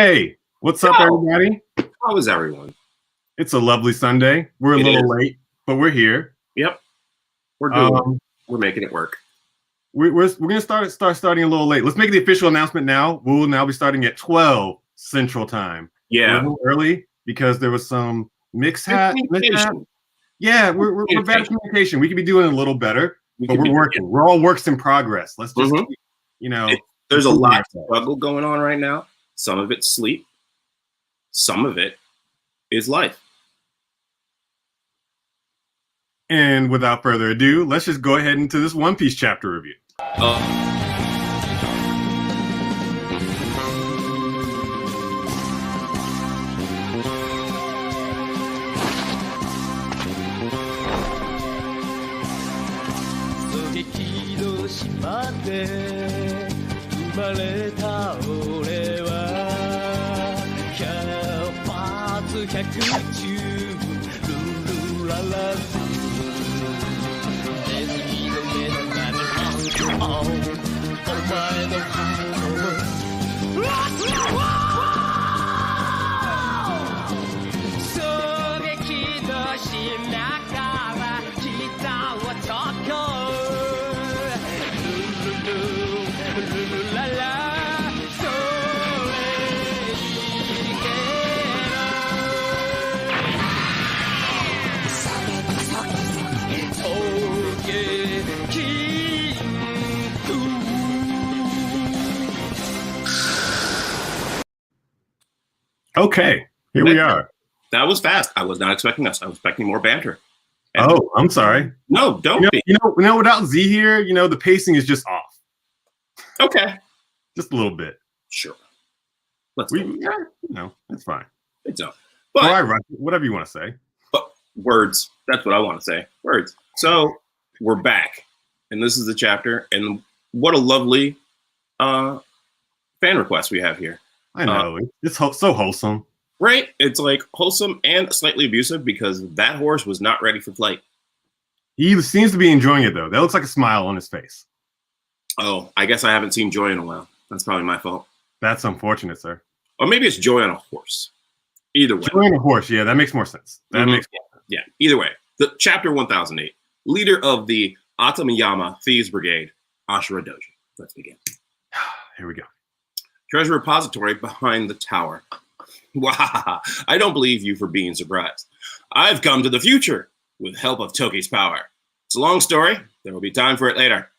Hey, what's up, Yo, everybody? how is everyone? It's a lovely Sunday. We're a It little is. late, but we're here. Yep, we're doing it. Um, We're making it work. we're gonna starting a little late. Let's make the official announcement now. We will now be starting at 12 Central Time. We're a Yeah. little early because there was some mishap. Communication. Yeah, we're bad at communication. We could be doing a little better, but we're working. We're all works in progress. Let's just keep, There's a improving lot of ourselves. struggle going on right now. Some of it's sleep. Some of it is life. And without further ado, let's just go ahead into this One Piece chapter review. Uh, 激の島で生まれた俺は百発百中ルルララネズミの目の前のお前の衝撃の島から来た男Okay, here we are. that was fast. I was not expecting us. I was expecting more banter. Oh, I'm sorry. No, don't be. You know, without Z here, the pacing is just off. Okay. Just a little bit. Sure. Let's go. It's fine. It's up. All But right, Russ, whatever you want to say. words. That's what I want to say. Words. So we're back. And this is the chapter. And what a lovely fan request we have here. I know. It's so wholesome. Right? It's like wholesome and slightly abusive because that horse was not ready for flight. He seems to be enjoying it, though. That looks like a smile on his face. Oh, I guess I haven't seen Joy in a while. That's probably my fault. That's unfortunate, sir. Or maybe it's Joy on a horse. Either way. Joy on a horse. Yeah, that makes more sense. That makes Yeah, either way. The chapter 1008. Leader of the Atamayama Thieves Brigade, Ashura Doji. Let's begin. Here we go. Treasure repository behind the tower. Wow, I don't believe you for being surprised. I've come to the future with help of Toki's power. It's a long story. There will be time for it later.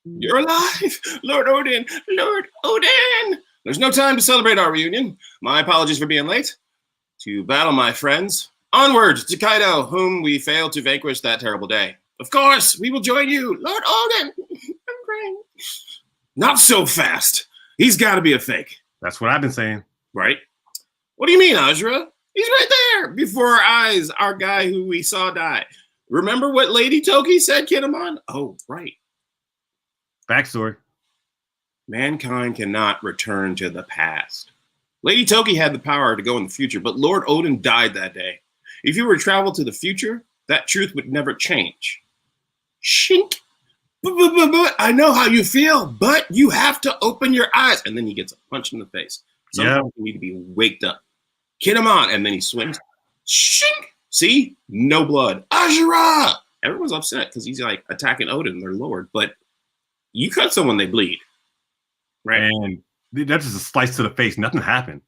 You're alive! Lord Odin! Lord Odin! There's no time to celebrate our reunion. My apologies for being late. To battle, my friends. Onward to Kaido, whom we failed to vanquish that terrible day. Of course, we will join you, Lord Odin! I'm crying. Not so fast. He's got to be a fake. That's what I've been saying. Right? What do you mean, Ashura? He's right there before our eyes, our guy who we saw die. Remember what Lady Toki said, Kinemon? Oh, right. Backstory. Mankind cannot return to the past. Lady Toki had the power to go in the future, but Lord Odin died that day. If you were to travel to the future, that truth would never change. Shink. I know how you feel, but you have to open your eyes. And then he gets a punch in the face. Sometimes you need to be waked up. Kinemon, and then he swims. Shink. See? No blood. Ashura! Everyone's upset because he's like attacking Odin, their lord. But you cut someone, they bleed. Right? And that's just a slice to the face. Nothing happened.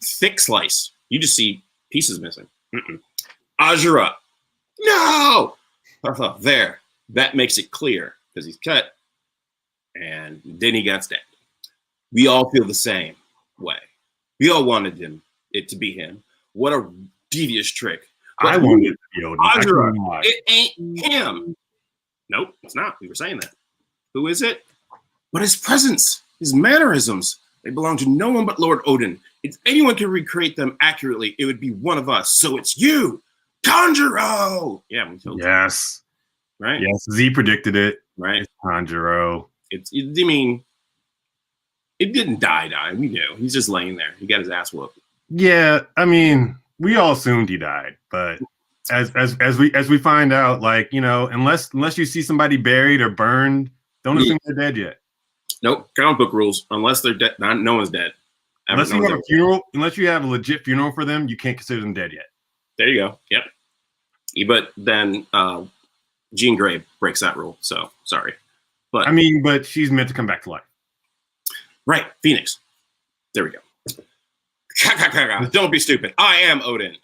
Thick slice. You just see pieces missing. Ashura. No! There. That makes it clear because he's cut. And then he got stabbed. We all feel the same way. We all wanted it to be him. What a devious trick. But I wanted it to be Odin. Ashura, it ain't him. Nope, it's not. We were saying that. Who is it? But his presence, his mannerisms, they belong to no one but Lord Odin. If anyone can recreate them accurately, it would be one of us. So it's you, Tanjiro. Yeah, we told you. Yes. Right? Yes, Z predicted it. Right? It's Tanjiro. I mean, it didn't die. We knew. He's just laying there. He got his ass whooped. Yeah, I mean, we all assumed he died, but as we find out, like, unless you see somebody buried or burned, don't assume they're dead yet. Nope. Comic book rules. Unless they're dead, no one's dead. Unless you have a funeral, unless you have a legit funeral for them, you can't consider them dead yet. There you go. Yep. But then Jean Grey breaks that rule. So sorry. But I mean, but she's meant to come back to life. Right. Phoenix. There we go. Don't be stupid. I am Odin.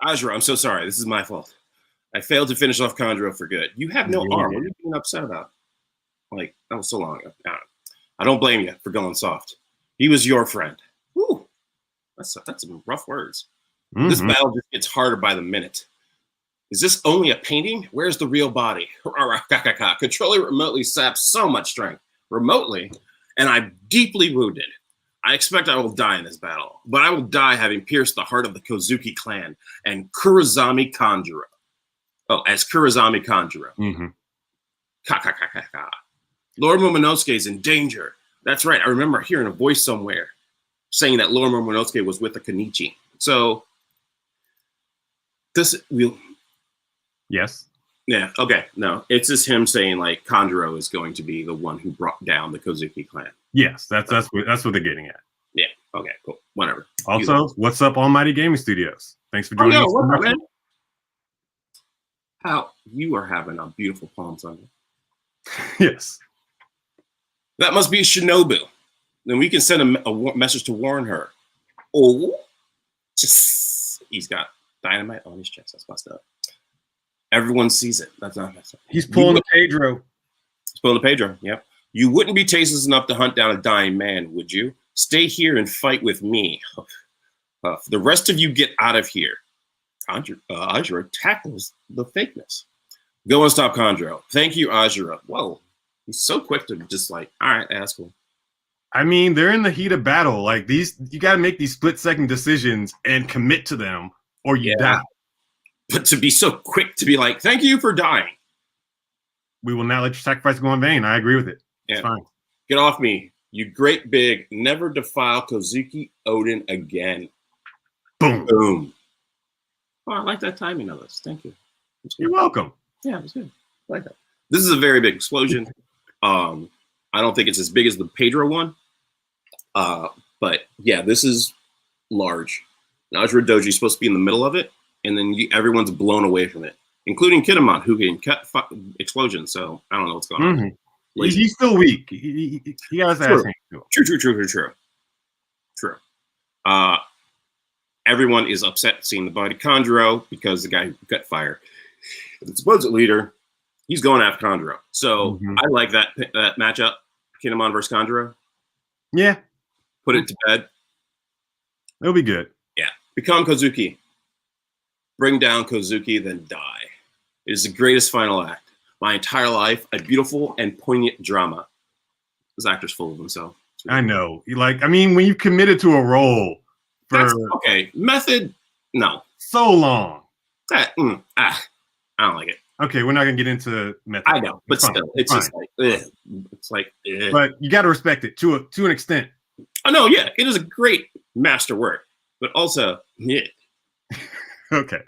Azura, I'm so sorry. This is my fault. I failed to finish off Khandro for good. You have no arm. What are you being upset about? Like, that was so long ago. I don't blame you for going soft. He was your friend. Whew. That's some rough words. Mm-hmm. This battle just gets harder by the minute. Is this only a painting? Where's the real body? Controlling remotely saps so much strength. Remotely, and I'm deeply wounded. I expect I will die in this battle, but I will die having pierced the heart of the Kozuki clan and Kurazami Khandro. Oh, as Kurazami Khandro. Mm-hmm. Lord Momonosuke is in danger. That's right. I remember hearing a voice somewhere saying that Lord Momonosuke was with the Konichi. So this will. Yes. Yeah. Okay. No, it's just him saying like Khandro is going to be the one who brought down the Kozuki clan. Yes, that's what they're getting at. Yeah. Okay. Cool. Whatever. Also, what's up, Almighty Gaming Studios? Thanks for joining us. What's up, man? How you are having a beautiful Palm Sunday. Yes. That must be Shinobu. Then we can send a message to warn her. Oh, he's got dynamite on his chest. That's messed up. Everyone sees it. That's not messed up. He's pulling the Pedro. He's pulling the Pedro. Yep. You wouldn't be tasteless enough to hunt down a dying man, would you? Stay here and fight with me. The rest of you get out of here. Azura tackles the fakeness. Go and stop Khandro. Thank you, Azura. Whoa. He's so quick to just like, all right, that's cool. I mean, they're in the heat of battle. Like these, you got to make these split-second decisions and commit to them, or you die. But to be so quick to be like, thank you for dying. We will not let your sacrifice go in vain. I agree with it. Yeah. It's fine. Get off me, you great big, never defile Kozuki Odin again. Boom. Boom. Oh, I like that timing of this. Thank you. You're welcome. Yeah, it was good. I like that. This is a very big explosion. I don't think it's as big as the Pedro one. But yeah, this is large. Azura Doji is supposed to be in the middle of it, and then everyone's blown away from it, including Kinemon, who can cut explosions. So I don't know what's going on. He's still weak. He got his ass handed. True. Everyone is upset seeing the body Khandro because the guy who cut fire, the supposed leader, he's going after Khandro. So I like that matchup, Kinemon versus Khandro. Yeah. Put it to bed. It'll be good. Yeah. Become Kozuki. Bring down Kozuki, then die. It is the greatest final act. My entire life, a beautiful and poignant drama. This actor's full of himself. I know. I mean, when you committed to a role for okay, method, no. So long. I don't like it. Okay, we're not gonna get into method. I know, but still, it's just like, it's like. But you got to respect it to an extent. Oh no, yeah, it is a great masterwork, but also, yeah. Okay.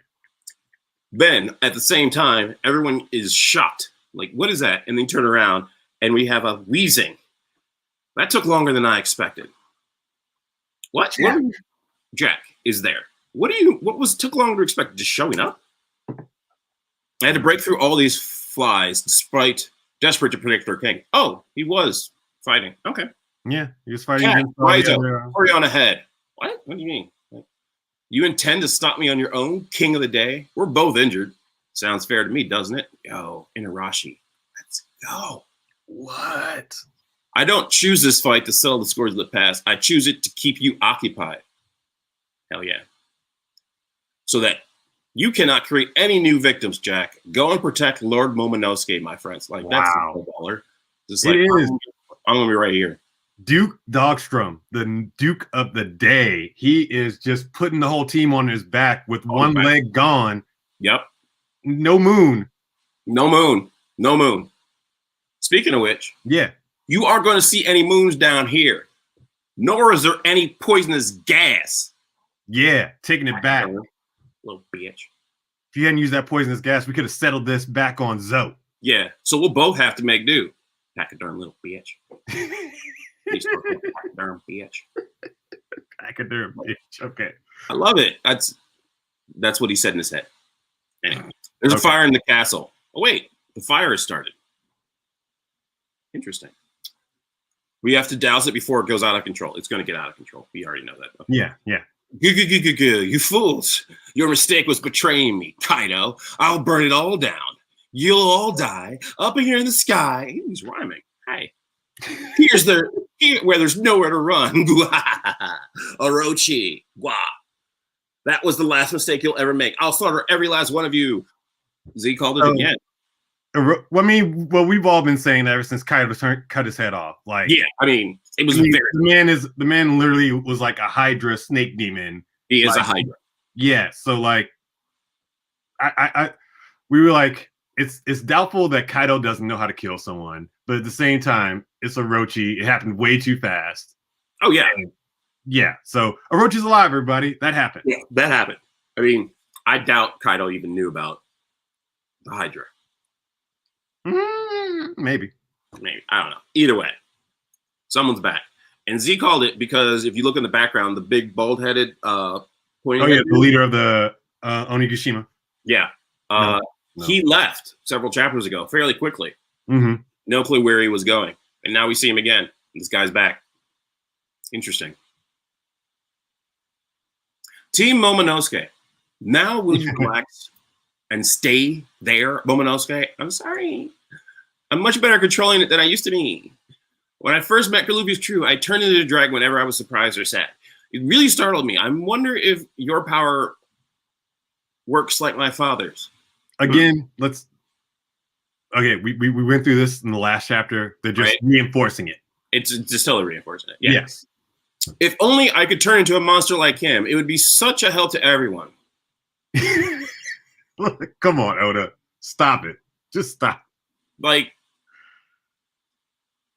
Then at the same time, everyone is shocked. Like, what is that? And then turn around, and we have a wheezing. That took longer than I expected. What? Jack is there. What took longer to expect? Just showing up? I had to break through all these flies, despite desperate to predict their king. Oh, he was fighting. Okay. Yeah, he was fighting. Hurry on ahead. What? What do you mean? You intend to stop me on your own, king of the day? We're both injured. Sounds fair to me, doesn't it? Yo, Inarashi, let's go. What? I don't choose this fight to settle the scores of the past. I choose it to keep you occupied. Hell yeah. So that you cannot create any new victims, Jack. Go and protect Lord Momonosuke, my friends. Like, that's a baller. Just like, I'm going to be right here. Duke Dogstrom, the Duke of the day. He is just putting the whole team on his back with one leg gone. Yep. No moon. Speaking of which, yeah, you aren't going to see any moons down here, nor is there any poisonous gas. Yeah, taking it back. Little bitch. If you hadn't used that poisonous gas, we could have settled this back on Zoe. Yeah, so we'll both have to make do. Pack a darn little bitch. Darn bitch. Pachyderm bitch. Okay. I love it. That's what he said in his head. Anyway, there's a fire in the castle. Oh wait, the fire has started. Interesting. We have to douse it before it goes out of control. It's going to get out of control. We already know that. Yeah, yeah. You fools. Your mistake was betraying me, Kaido. I'll burn it all down. You'll all die up here in the sky. He's rhyming. Hey. Where there's nowhere to run. Orochi. Wah. That was the last mistake you'll ever make. I'll slaughter every last one of you. Z called it again. Well, I mean, we've all been saying that ever since Kaido cut his head off. Like, yeah, I mean, it was the man literally was like a Hydra snake demon. He is a Hydra. Yeah, so like, we were like, it's doubtful that Kaido doesn't know how to kill someone, but at the same time, it's Orochi. It happened way too fast. Oh yeah, yeah. So Orochi's alive, everybody. That happened. Yeah, that happened. I mean, I doubt Kaido even knew about the Hydra. Maybe. I don't know. Either way, someone's back. And Z called it because if you look in the background, the big bald-headed pointing. Oh yeah, the leader of the Onigashima. Yeah. No. He left several chapters ago, fairly quickly. Mm-hmm. No clue where he was going, and now we see him again. This guy's back. Interesting. Team Momonosuke. Now will you relax and stay there, Momonosuke? I'm sorry. I'm much better at controlling it than I used to be. When I first met Luffy's crew, I turned into a dragon whenever I was surprised or sad. It really startled me. I wonder if your power works like my father's. Again, okay, we went through this in the last chapter. They're just reinforcing it. It's just totally reinforcing it. Yeah. Yes. If only I could turn into a monster like him, it would be such a help to everyone. Come on, Oda. Stop it. Just stop. Like,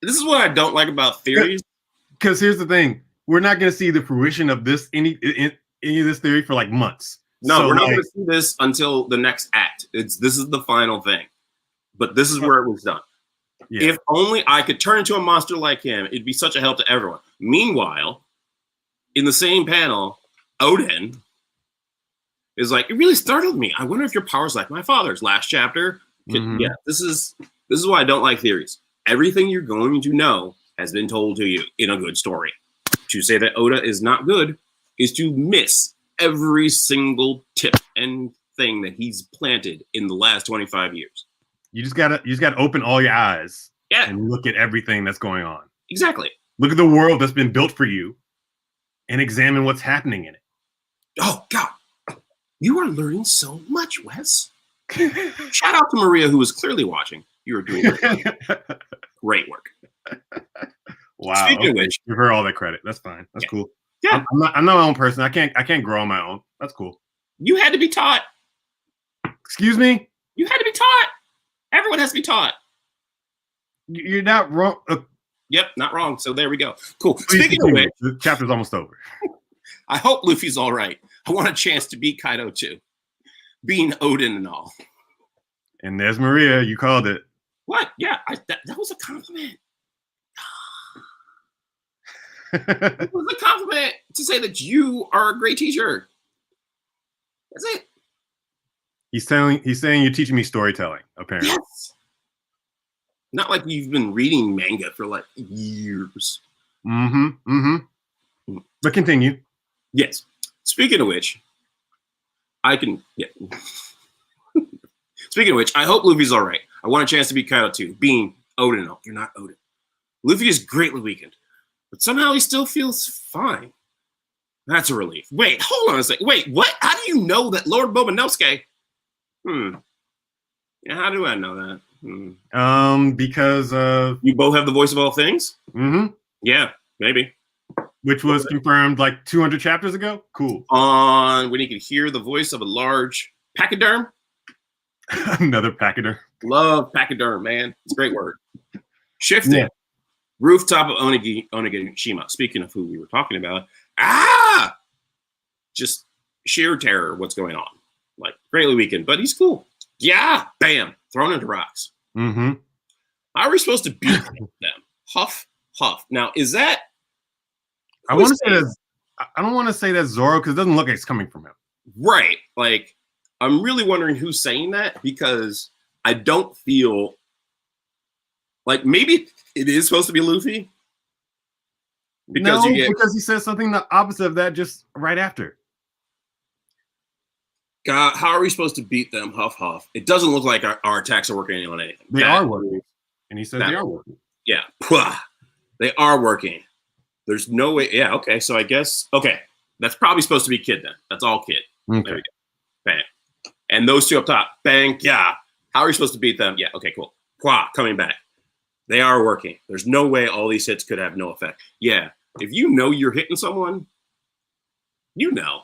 this is what I don't like about theories. Because here's the thing. We're not going to see the fruition of this any of this theory for like months. No, so, we're not going to see this until the next act. This is the final thing. But this is where it was done. Yeah. If only I could turn into a monster like him, it'd be such a help to everyone. Meanwhile, in the same panel, Oden is like, it really startled me. I wonder if your power's like my father's. Last chapter. Mm-hmm. Yeah, this is why I don't like theories. Everything you're going to know has been told to you in a good story. To say that Oda is not good is to miss every single tip and thing that he's planted in the last 25 years. You just gotta open all your eyes, and look at everything that's going on. Exactly. Look at the world that's been built for you, and examine what's happening in it. Oh God, you are learning so much, Wes. Shout out to Maria, who was clearly watching. You were doing great work. Wow. Speaking of which, give her all that credit. That's fine. That's cool. Yeah, I'm not my own person. I can't grow on my own. That's cool. You had to be taught. Excuse me? You had to be taught. Everyone has to be taught. You're not wrong. Yep, not wrong. So there we go. Cool. Speaking of which, the chapter's almost over. I hope Luffy's all right. I want a chance to beat Kaido too, being Odin and all. And there's Maria. You called it. What? Yeah, that was a compliment. It was a compliment to say that you are a great teacher. That's it. He's saying you're teaching me storytelling, apparently. Yes. Not like you've been reading manga for like years. But continue. Yes. Speaking of which, Speaking of which, I hope Luffy's all right. I want a chance to beat Kaido too, being Odin. No, you're not Odin. Luffy is greatly weakened, but somehow he still feels fine. That's a relief. Wait, hold on a second. Wait, what? How do you know that Lord Momonosuke? Yeah, how do I know that? Because you both have the voice of all things? Mm-hmm. Yeah, maybe. Which was confirmed like 200 chapters ago? Cool. On when he could hear the voice of a large pachyderm? Another pachyderm. Love pachyderm, man. It's a great word. Shifting. Yeah. Rooftop of Onigashima. Speaking of who we were talking about. Just sheer terror what's going on. Like, greatly weakened, but he's cool. Yeah, bam. Thrown into rocks. Mm-hmm. How are we supposed to beat them? Huff, huff. Now, is that... I want to say I don't want to say that's Zoro because it doesn't look like it's coming from him. Right. Like, I'm really wondering who's saying that because I don't feel like maybe it is supposed to be Luffy. Because because he says something the opposite of that just right after. God, how are we supposed to beat them? Huff, huff. It doesn't look like our attacks are working on anything. They are working. And he says they are working. Yeah. They are working. There's no way. Yeah, okay. So I guess, okay. That's probably supposed to be Kid then. That's all Kid. Okay. There we go. Bang. And those two up top. Bang. Yeah. How are we supposed to beat them? Yeah, okay, cool. Coming back. They are working. There's no way all these hits could have no effect. Yeah. If you know you're hitting someone, you know.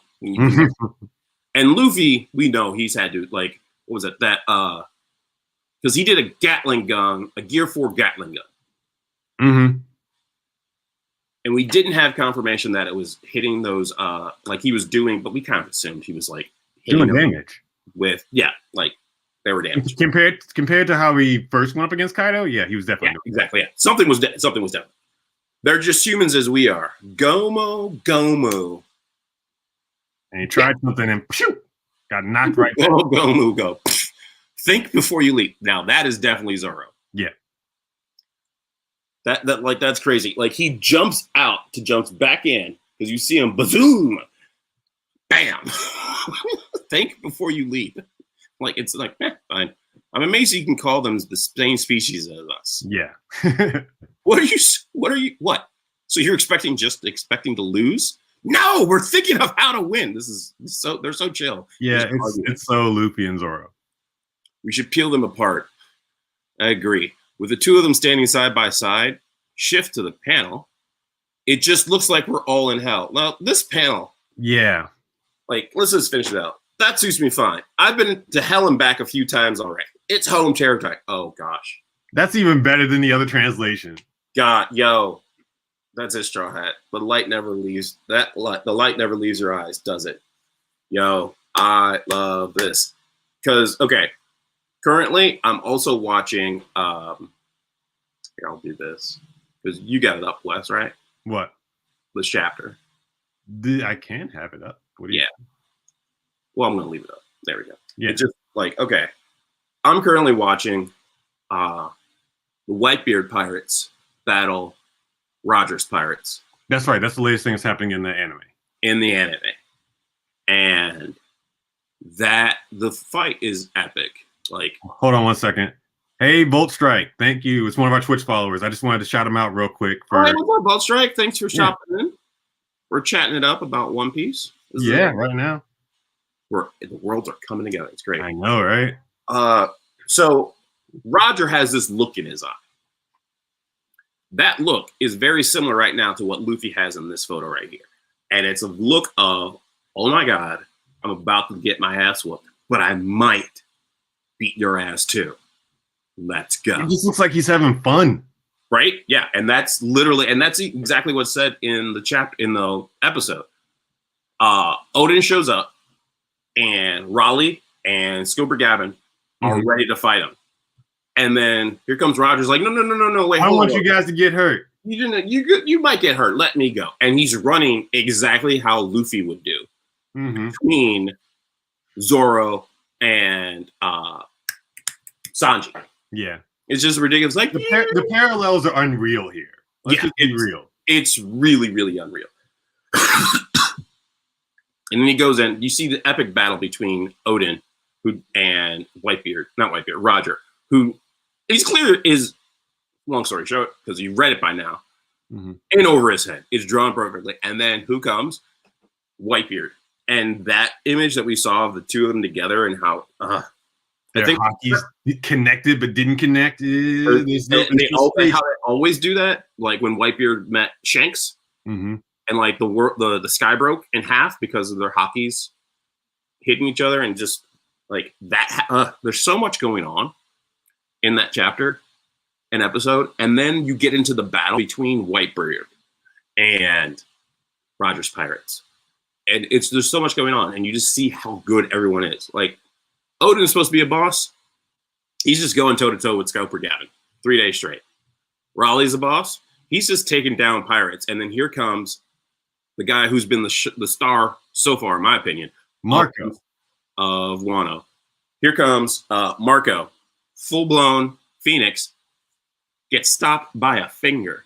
And Luffy, we know he's had to, like, what was it? That, because he did a Gatling gun, a Gear 4 Gatling gun. Mm-hmm. And we didn't have confirmation that it was hitting those, like he was doing, but we kind of assumed he was, like, hitting doing damage. With, yeah, like, they were damaged. Compared to how he first went up against Kaido, yeah, he was definitely. Yeah, exactly, yeah. Something was definitely. They're just humans as we are. Gomu. And he tried something and phew, got knocked right back. Gomu, go. Think before you leap. Now, that is definitely Zoro. Yeah. That's crazy. Like, he jumps back in, because you see him, bazoom, bam. Think before you leap. Like, it's like, fine. I'm amazed you can call them the same species as us. Yeah. What are you? So you're expecting to lose? No, we're thinking of how to win. They're so chill. Yeah, it's so Luffy and Zoro. We should peel them apart. I agree. With the two of them standing side by side, shift to the panel. It just looks like we're all in hell. Now, this panel. Yeah. Like, let's just finish it out. That suits me fine. I've been to hell and back a few times already. It's home territory. Oh, gosh. That's even better than the other translation. God, yo. That's his straw hat. The light never leaves your eyes, does it? Yo, I love this. Because, okay, currently I'm also watching, here, I'll do this. Because you got it up, Wes, right? What? This chapter. I can have it up. What do you think? Well, I'm going to leave it up. There we go. Yeah. It's just like, okay. I'm currently watching the Whitebeard Pirates battle Roger's Pirates. That's right. That's the latest thing that's happening in the anime. And the fight is epic. Like, hold on one second. Hey, Bolt Strike. Thank you. It's one of our Twitch followers. I just wanted to shout him out real quick. What's up, Bolt Strike? Thanks for shopping in. We're chatting it up about One Piece. Right now. The worlds are coming together. It's great. I know, right? So Roger has this look in his eye. That look is very similar right now to what Luffy has in this photo right here. And it's a look of, oh my God, I'm about to get my ass whooped, but I might beat your ass too. Let's go. It just looks like he's having fun. Right? Yeah. And that's exactly what's said in the episode. Odin shows up and Raleigh and Scuba Gavin are ready to fight him. And then here comes Roger's like, no, wait. I want you guys to get hurt. You might get hurt. Let me go. And he's running exactly how Luffy would do between Zoro and Sanji. Yeah. It's just ridiculous. Like the parallels are unreal here. Let's just be real. It's really, really unreal. And then he goes in. You see the epic battle between Odin and Roger, who he's clear is, long story short, because you read it by now, in over his head. It's drawn perfectly. And then who comes? Whitebeard. And that image that we saw of the two of them together and how I think hockey's connected but didn't connect. How they always do that, like when Whitebeard met Shanks, and like the sky broke in half because of their hockeys hitting each other, and just like that. There's so much going on in that chapter and episode, and then you get into the battle between Whitebeard and Roger's Pirates, and there's so much going on, and you just see how good everyone is. Like Odin is supposed to be a boss. He's just going toe to toe with Scoper Gavin 3 days straight. Raleigh's a boss. He's just taking down pirates, and then here comes the guy who's been the star so far, in my opinion, Marco of Wano. Here comes Marco, full-blown Phoenix, gets stopped by a finger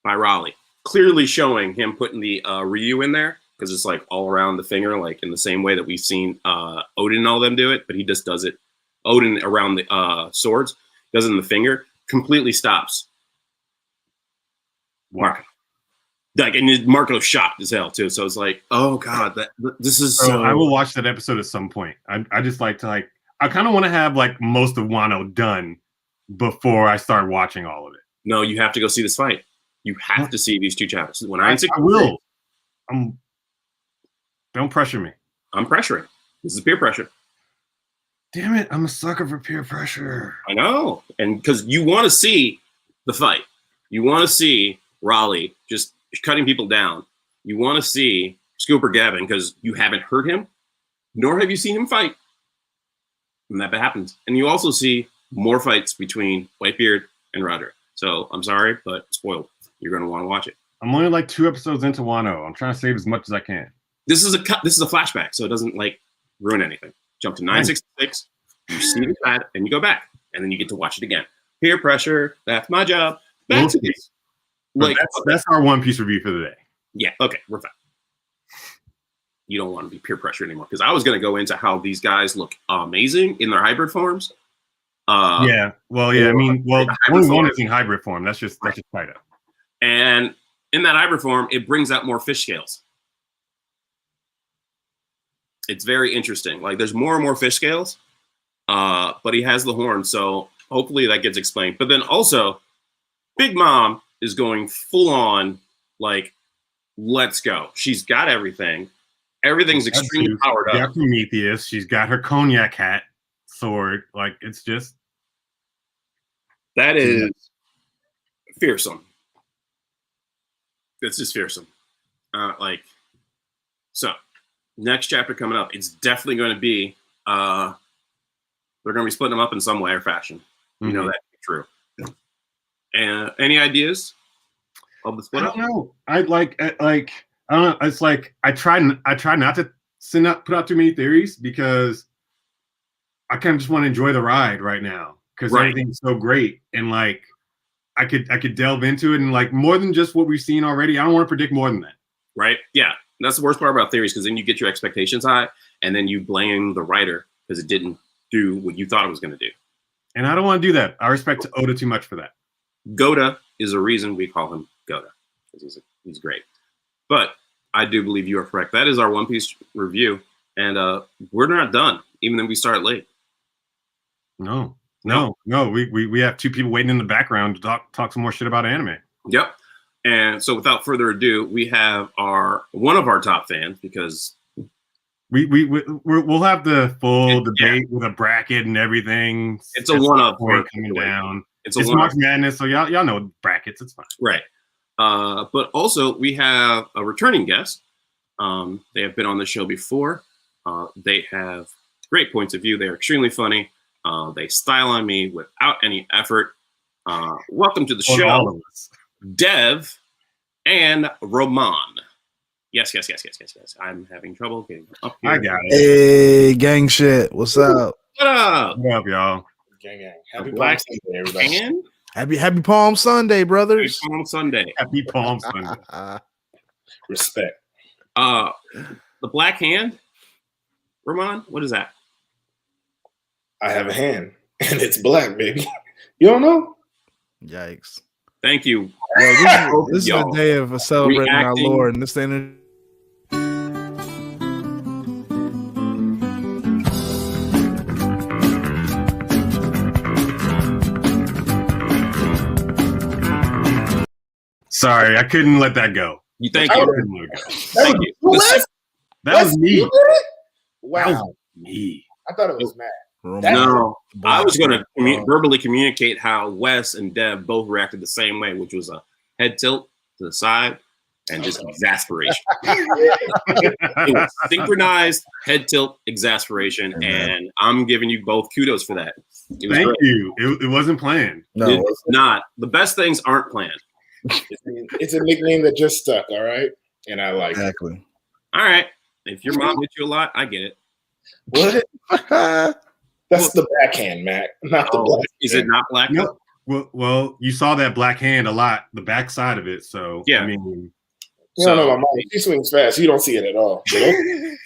by Raleigh, clearly showing him putting the Ryu in there because it's like all around the finger, like in the same way that we've seen Odin and all them do it, but he just does it. Odin around the swords, does it in the finger, completely stops Marco. Like, and Marco's shocked as hell too. So it's like, oh god, this is. So I will watch that episode at some point. I just like to I kind of want to have like most of Wano done before I start watching all of it. No, you have to go see this fight. You have to see these 2 chapters. When I will. Don't pressure me. I'm pressuring. This is peer pressure. Damn it! I'm a sucker for peer pressure. I know, and because you want to see the fight, you want to see Raleigh just cutting people down. You want to see Scooper Gavin because you haven't heard him, nor have you seen him fight. And that happens. And you also see more fights between Whitebeard and Roderick. So I'm sorry, but spoiled. You're going to want to watch it. I'm only like 2 episodes into Wano. I'm trying to save as much as I can. This is a flashback, so it doesn't like ruin anything. Jump to 966, you see the ad, and you go back, and then you get to watch it again. Peer pressure. That's my job. Back to this. Like that's our One Piece review for the day. Yeah. Okay. We're fine. You don't want to be peer pressure anymore because I was going to go into how these guys look amazing in their hybrid forms. Yeah. Well, yeah. I mean, only one is in hybrid form. That's just Fido. And in that hybrid form, it brings out more fish scales. It's very interesting. Like there's more and more fish scales, but he has the horn, so hopefully that gets explained. But then also, Big Mom is going full on, like, let's go. She's got everything. Everything's extremely powered up. She's got Prometheus. She's got her cognac hat sword. Like, it's just... That is fearsome. It's just fearsome. So, next chapter coming up, it's definitely going to be, they're going to be splitting them up in some way or fashion. You know that to be true. And any ideas of the split up? I don't know. I don't know. It's like I try not to put out too many theories because I kind of just want to enjoy the ride right now because everything's so great and like I could delve into it and like more than just what we've seen already. I don't want to predict more than that. Right? Yeah, that's the worst part about theories because then you get your expectations high and then you blame the writer because it didn't do what you thought it was going to do. And I don't want to do that. I respect Oda too much for that. Goda is a reason we call him Goda. He's great. But I do believe you are correct. That is our One Piece review. And we're not done, even though we started late. No. We have 2 people waiting in the background to talk some more shit about anime. Yep. And so without further ado, we have one of our top fans because we'll have the full debate with a bracket and everything. It's a one-up coming down. It's a March Madness, so y'all know brackets. It's fine. Right. But also we have a returning guest. They have been on the show before. They have great points of view. They're extremely funny. They style on me without any effort. Welcome to the show, Dev and Roman. Yes. I'm having trouble getting up here. I got it. Hey, gang shit. What's up? What up? What up, y'all? Gang. Happy Black Sunday, everybody. Happy Palm Sunday, brothers. Happy Palm Sunday. Happy Palm Sunday. Respect. The Black Hand, Roman. What is that? I have a hand, and it's black, baby. You don't know? Yikes. Thank you. Well, this is a day of celebrating our Lord, and this ain't. Sorry, I couldn't let that go. Thank you. Thank you. That was me. Wow. That was me. I thought it was Matt. No, I was going to verbally communicate how Wes and Deb both reacted the same way, which was a head tilt to the side and just exasperation. It was synchronized head tilt, exasperation, and I'm giving you both kudos for that. Thank you. It wasn't planned. No, it's not. The best things aren't planned. It's a nickname that just stuck, all right? And I like it. All right. If your mom hit you a lot, I get it. What? That's the backhand, Mac. Not the black. Is it not black? No. Well, you saw that black hand a lot, the back side of it. So yeah, I mean, you don't know my mom. She swings fast. You don't see it at all. Okay.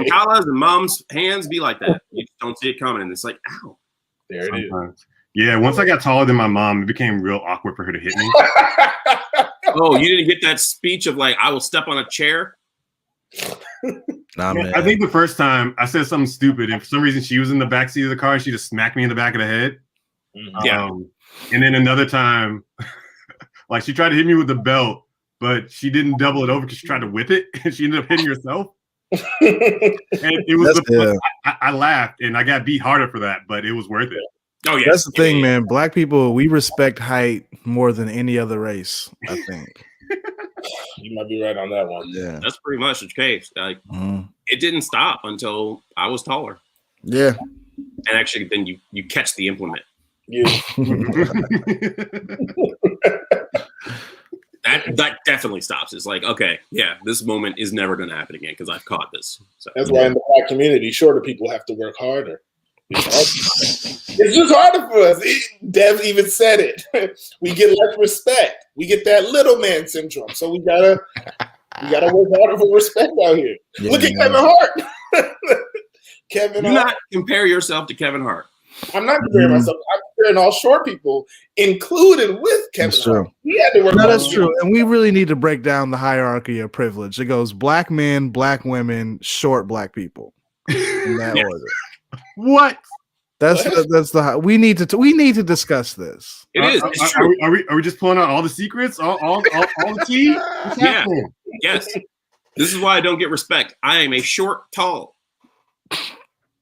Kala's and mom's hands be like that. You just don't see it coming, and it's like, ow. There it is. Yeah, once I got taller than my mom, it became real awkward for her to hit me. Oh, you didn't get that speech of like, I will step on a chair? Nah, man. I think the first time I said something stupid, and for some reason she was in the back seat of the car and she just smacked me in the back of the head. Yeah. And then another time, like she tried to hit me with the belt, but she didn't double it over because she tried to whip it and she ended up hitting herself. And it was I laughed and I got beat harder for that, but it was worth it. Oh yeah, that's the thing, man. Black people, we respect height more than any other race, I think. You might be right on that one. Yeah, that's pretty much the case. Like, it didn't stop until I was taller. Yeah, and actually, then you catch the implement. Yeah, that definitely stops. It's like, okay, yeah, this moment is never going to happen again because I've caught this. So. That's why in the black community, shorter people have to work harder. It's just harder for us. Dev even said it. We get less respect. We get that little man syndrome. So we gotta work harder for respect out here. Yeah, look at Kevin Hart. Kevin Do Hart. not compare yourself to Kevin Hart. I'm not comparing myself. I'm comparing all short people, included with Kevin that's Hart. True. He had to work that's true. And we really need to break down the hierarchy of privilege. It goes black men, black women, short black people. In that order. What? That's the we need to discuss this. It is. It's true. Are we just pulling out all the secrets, all the tea? Yeah. Yes. This is why I don't get respect. I am a short, tall.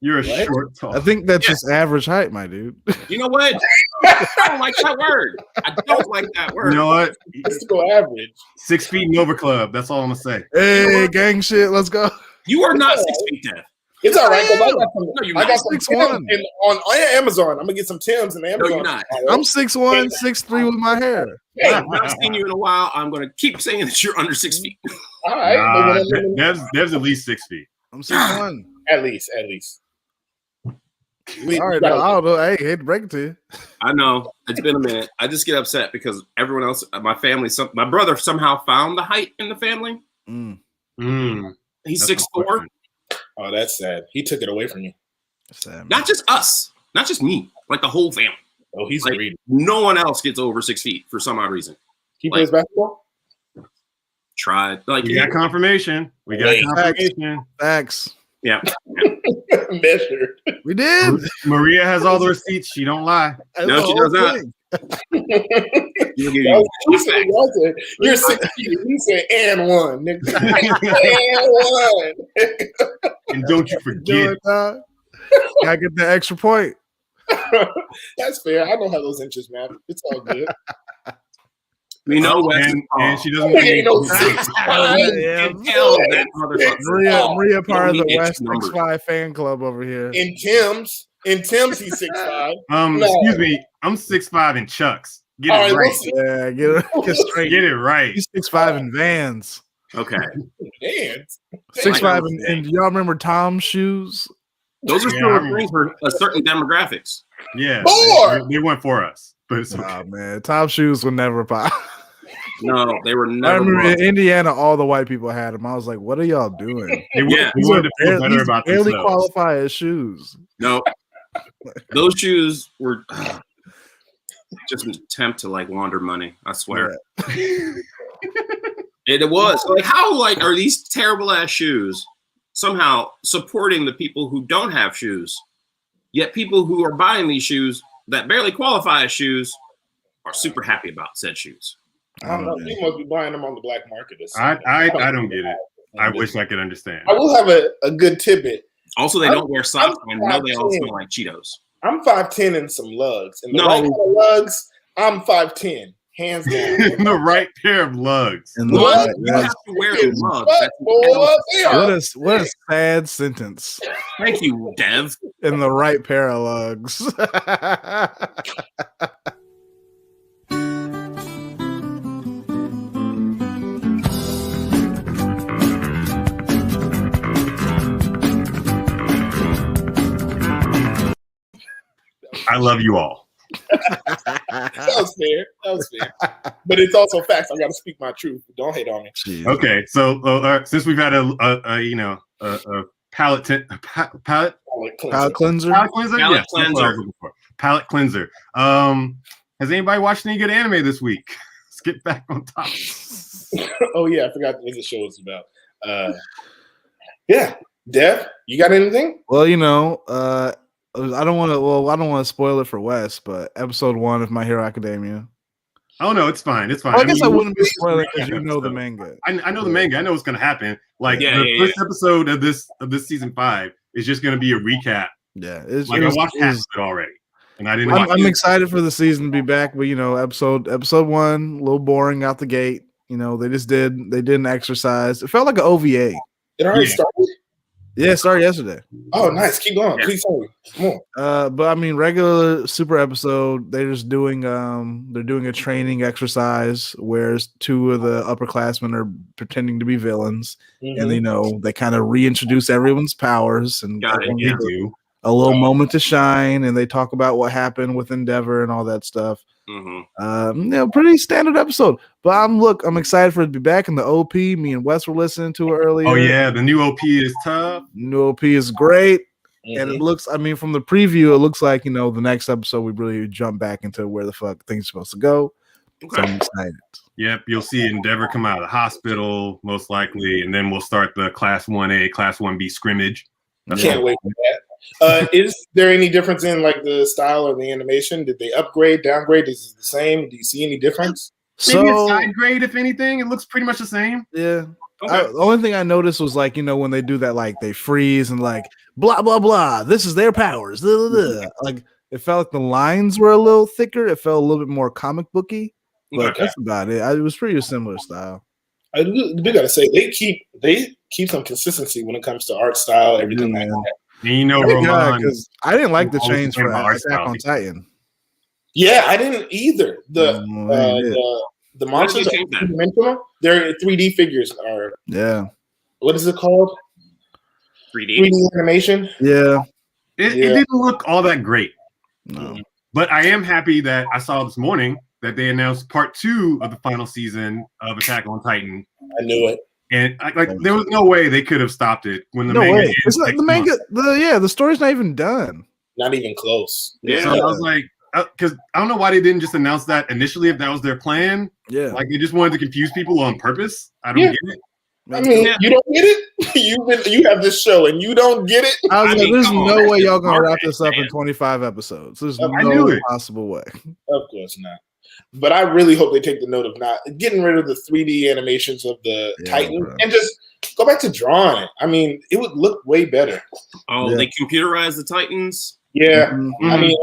You're a short, tall. I think that's just average height, my dude. You know what? I don't like that word. I don't like that word. You know what? Let's go average. 6 feet and over club. That's all I'm gonna say. Hey, gang shit. Let's go. You are not 6 feet, Dev. It's all right. I got some Tims on Amazon. I'm gonna get some Tims in Amazon. No, you're not. I'm 6'1", 6'3" with my hair. Hey, I've not seen you in a while. I'm gonna keep saying that you're under 6 feet. All right. Dev's at least 6 feet. I'm 6'1". At least. All right, I don't know. I hate to break it to you. I know it's been a minute. I just get upset because everyone else, my family, my brother somehow found the height in the family. He's 6'4". Oh, that's sad. He took it away from you. Sad, not just us, not just me, like the whole family. Oh, he's like, no one else gets over 6 feet for some odd reason. He plays basketball? Tried. Like, we got confirmation. We got confirmation. Facts. Yeah. Measured. We did. Maria has all the receipts. She don't lie. No, she does not. You're 6 feet. He said, and one. Nigga. And one. And don't you forget. Gotta get the extra point. That's fair. I don't have those inches, man. It's all good. We know and she doesn't ain't no 6'5". Maria part of the West 6'5" fan club over here. In Tim's, he's 6'5". Excuse me, I'm 6'5" in Chucks. Get it right. Yeah, get straight. Get it right. He's 6'5" in Vans. Okay. Vans. 6'5" and y'all remember Tom's shoes? Those are still things for a certain demographics. Yeah, they went for us. But it's okay. Man, Tom shoes were never pop. No, they were never. I remember in Indiana, all the white people had them. I was like, "What are y'all doing?" We wanted to feel better about themselves. Barely qualify as shoes. No, those shoes were just an attempt to like launder money. I swear. Yeah. It was like, how like are these terrible ass shoes somehow supporting the people who don't have shoes? Yet people who are buying these shoes that barely qualify as shoes are super happy about said shoes. I don't know. You must be buying them on the black market. I don't get it. I wish I could understand. I will have a good tidbit. Also, they don't wear socks. I know they all smell like Cheetos. I'm 5'10" in some lugs. And the right kind of lugs, I'm 5'10", hands down. The right pair of lugs. And you have to wear the lugs. What a sad sentence. Thank you, Dev. In the right pair of lugs. I love you all. That was fair. That was fair. But it's also facts. I got to speak my truth. Don't hate on me. Jeez. Okay, so since we've had a palate cleanser. Palate cleanser. Palate cleanser. Palate Yes, that's what I was cleanser. looking for. Palate cleanser. Has anybody watched any good anime this week? Let's get back on top. Oh yeah, I forgot what the show was about. Yeah, Dev, you got anything? Well, you know, I don't want to spoil it for Wes, but episode 1 of My Hero Academia. Oh no, it's fine. It's fine. Well, I guess I mean, wouldn't be spoiling because you recap know the episode. manga. I know the manga. I know what's going to happen. Like the first episode of this season 5 is just going to be a recap. Yeah, I watched half of it already, and I didn't. I'm excited for the season to be back, but you know, episode 1 a little boring out the gate. You know, they didn't exercise. It felt like an OVA. It already started. Yeah, it started yesterday. Oh, nice. Keep going. Please tell me. Come on. But I mean, regular super episode, they're just doing they're doing a training exercise where 2 of the upperclassmen are pretending to be villains, and you know they kind of reintroduce everyone's powers and they do a little moment to shine, and they talk about what happened with Endeavor and all that stuff. You know, pretty standard episode. But I'm excited for it to be back in the OP. Me and Wes were listening to it earlier. Oh yeah, the new OP is tough. New OP is great. And it looks, I mean, from the preview, it looks like, you know, the next episode we really jump back into where the fuck things are supposed to go. So I'm excited. Yep, you'll see Endeavor come out of the hospital, most likely, and then we'll start the Class 1A, Class 1B scrimmage. Can't wait for that. Is there any difference in like the style of the animation? Did they upgrade, downgrade? Is it the same? Do you see any difference? Maybe a side grade, if anything. It looks pretty much the same. Yeah. Okay. The only thing I noticed was like, you know, when they do that, like they freeze and like blah blah blah. This is their powers. Blah, blah, blah. Like it felt like the lines were a little thicker. It felt a little bit more comic booky. But that's about it. It was pretty similar style. I do gotta say they keep some consistency when it comes to art style, everything like that. And you know, Roman, because I didn't like the change for Attack on Titan. Yeah, I didn't either. The monsters are two-dimensional. Their 3D figures are. Yeah. What is it called? 3D animation. Yeah. It didn't look all that great. No. But I am happy that I saw this morning that they announced part 2 of the final season of Attack on Titan. I knew it. And there was no way they could have stopped it when the manga ended. It's not, the manga, the story's not even done. Not even close. Yeah. So I was like, because I don't know why they didn't just announce that initially if that was their plan. Yeah. Like they just wanted to confuse people on purpose. I don't get it. I mean, you don't get it? You have this show and you don't get it? I was like, there's no way y'all gonna wrap this up in 25 episodes. There's no possible way. Of course not. But I really hope they take the note of not getting rid of the 3D animations of the Titan and just go back to drawing it. I mean, it would look way better. Oh, they computerized the Titans? Yeah. I mean,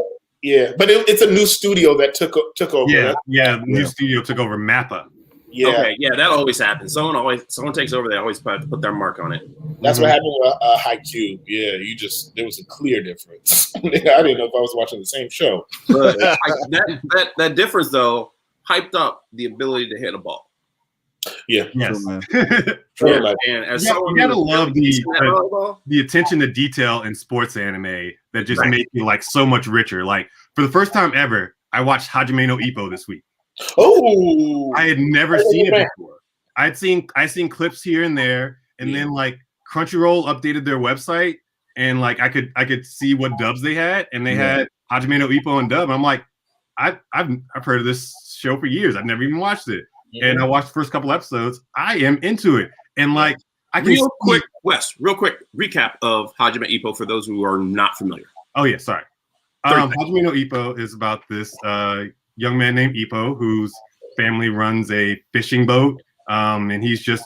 yeah. But it's a new studio that took over. Yeah, the new studio took over Mappa. Yeah. Okay, yeah, that always happens. Someone takes over, they always put their mark on it. That's what happened with Haikyuu. Yeah, there was a clear difference. I didn't know if I was watching the same show. But that difference though hyped up the ability to hit a ball. Yeah. Yes. And as someone you gotta love the attention to detail in sports anime that just make you like so much richer. Like for the first time ever, I watched Hajime no Ippo this week. Oh, I had never seen it before. I'd seen clips here and there, and then like Crunchyroll updated their website, and like I could see what dubs they had, and they had Hajime no Ippo and dub. And I'm like, I've heard of this show for years. I've never even watched it, and I watched the first couple episodes. I am into it, and like I can real quick recap of Hajime Ippo for those who are not familiar. Oh yeah, sorry. Hajime no Ippo is about this young man named Ippo whose family runs a fishing boat, and he's just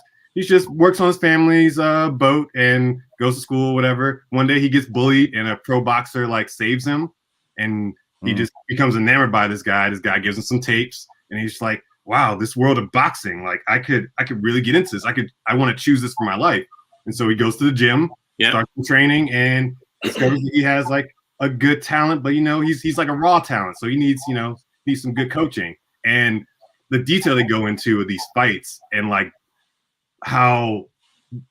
works on his family's boat and goes to school, whatever. One day he gets bullied and a pro boxer like saves him, and he just becomes enamored by this guy. This guy gives him some tapes, and he's like, wow, this world of boxing, like I could really get into this. I want to choose this for my life. And so he goes to the gym, starts training, and discovers that he has like a good talent, but he's like a raw talent, so he needs some good coaching. And the detail they go into of these fights and like how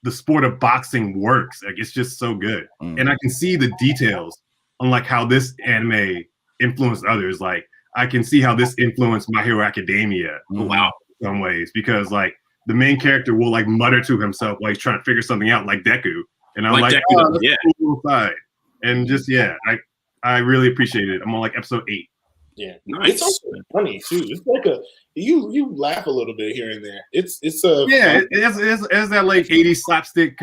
the sport of boxing works, like it's just so good. And I can see the details on like how this anime influenced others. Like I can see how this influenced My Hero Academia. Wow. In some ways, because like the main character will like mutter to himself while he's trying to figure something out, like Deku, and I'm like, Deku, oh, that's yeah. cool side. And just I really appreciate it. I'm on like episode 8. Yeah, Nice. It's also funny too. It's like you laugh a little bit here and there. It's it's that like 80s slapstick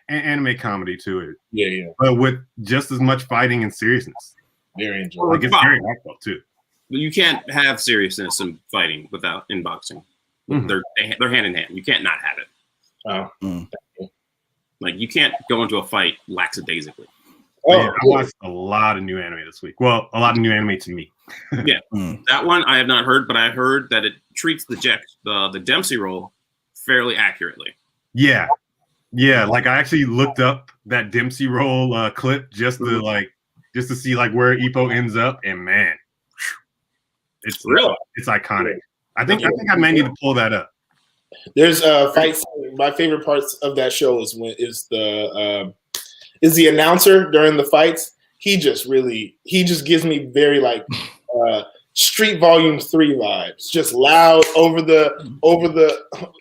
anime comedy to it. Yeah, but with just as much fighting and seriousness. very enjoyable. Like it's very heartfelt too. You can't have seriousness in fighting without in boxing. Mm-hmm. They're hand in hand. You can't not have it. Oh, Like you can't go into a fight lackadaisically. I watched a lot of new anime this week. Well, a lot of new anime to me. Yeah, that one I have not heard, but I heard that it treats the Dempsey role fairly accurately. Yeah. Like I actually looked up that Dempsey role clip just to see like where Ippo ends up, and man, it's iconic. I think I may need to pull that up. There's fights. My favorite parts of that show is the announcer during the fights. He just gives me very like Street Volume 3 vibes. Just loud over the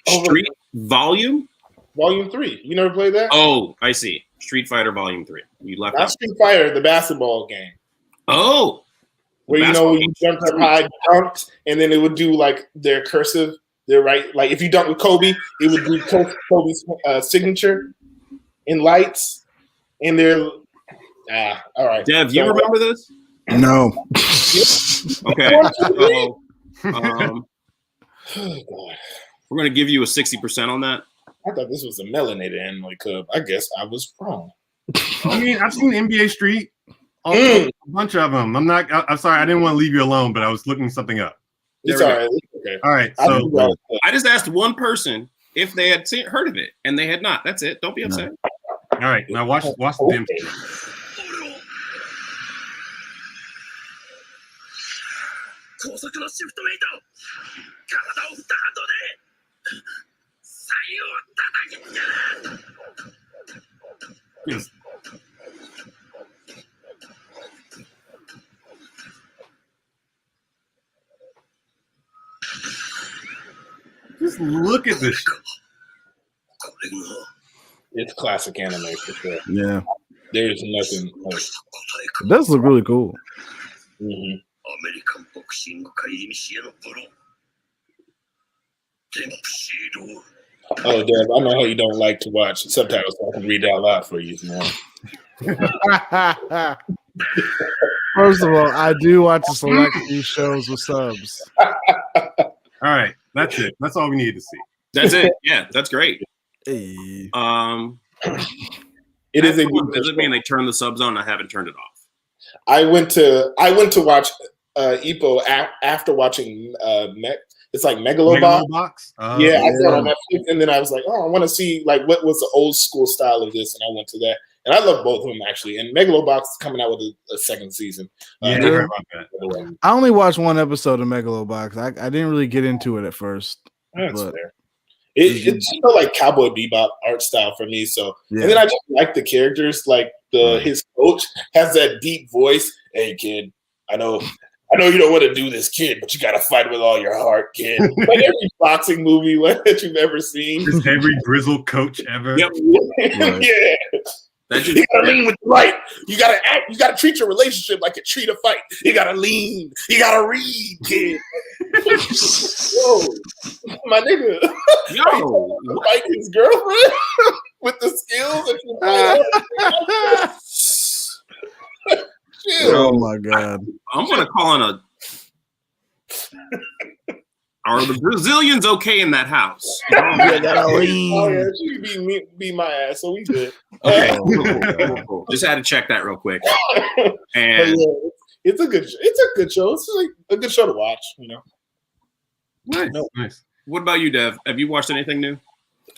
Street Volume 3. You never played that? Oh, I see. Street Fighter Volume 3. You left Not out. Street Fighter, the basketball game. Oh, Where you jumped up high, dunked, and then it would do like their cursive. They're right. Like if you dunk with Kobe, it would do Kobe's signature in lights. And they're all right. Dev, you remember this? No. Okay. Oh, God. We're gonna give you a 60% on that. I thought this was a melanated anime club. I guess I was wrong. I mean, I've seen NBA Street, a bunch of them. I'm sorry, I didn't want to leave you alone, but I was looking something up. It's all right. Okay. All right, so I just asked one person if they had heard of it, and they had not. That's it. Don't be upset. all right, now watch the Dempsey. Yes. Just look at this shit. It's classic anime for sure. Yeah. There's nothing like. It does look really cool. Mm-hmm. Oh, Deb, I know how you don't like to watch subtitles, so I can read it out loud for you more. First of all, I do watch a select few shows with subs. All right, that's it. That's all we needed to see. That's it. Yeah, that's great. Hey. It is a does it mean they turn the subs on? I haven't turned it off. I went to watch Ippo after watching it's like Megalobox. Yeah, I saw it on Netflix, and then I was like, oh, I want to see like what was the old school style of this, and I went to that, and I love both of them actually. And Megalobox is coming out with a second season. I heard about that. I only watched one episode of Megalobox. I didn't really get into it at first. That's fair. It's like Cowboy Bebop art style for me. So, Yeah. And then I just like the characters. Like his coach has that deep voice. Hey, kid, I know you don't want to do this, kid, but you got to fight with all your heart, kid. Like every boxing movie that you've ever seen. Just every grizzled coach ever. Yep. Right. Yeah. Just, You gotta lean with the right. You gotta treat your relationship like you treat a fight. You gotta lean. You gotta read, kid. Whoa, my nigga. Yo, Fight his girlfriend with the skills that you Chill. Oh my god. I'm gonna call on a. Are the Brazilians okay in that house? Yeah, gotta Oh lean. yeah, she beat my ass, so we good. Okay, cool. Just had to check that real quick. But And yeah, it's a good show. It's like a good show to watch, you know. Nice. what about you, Dev? Have you watched anything new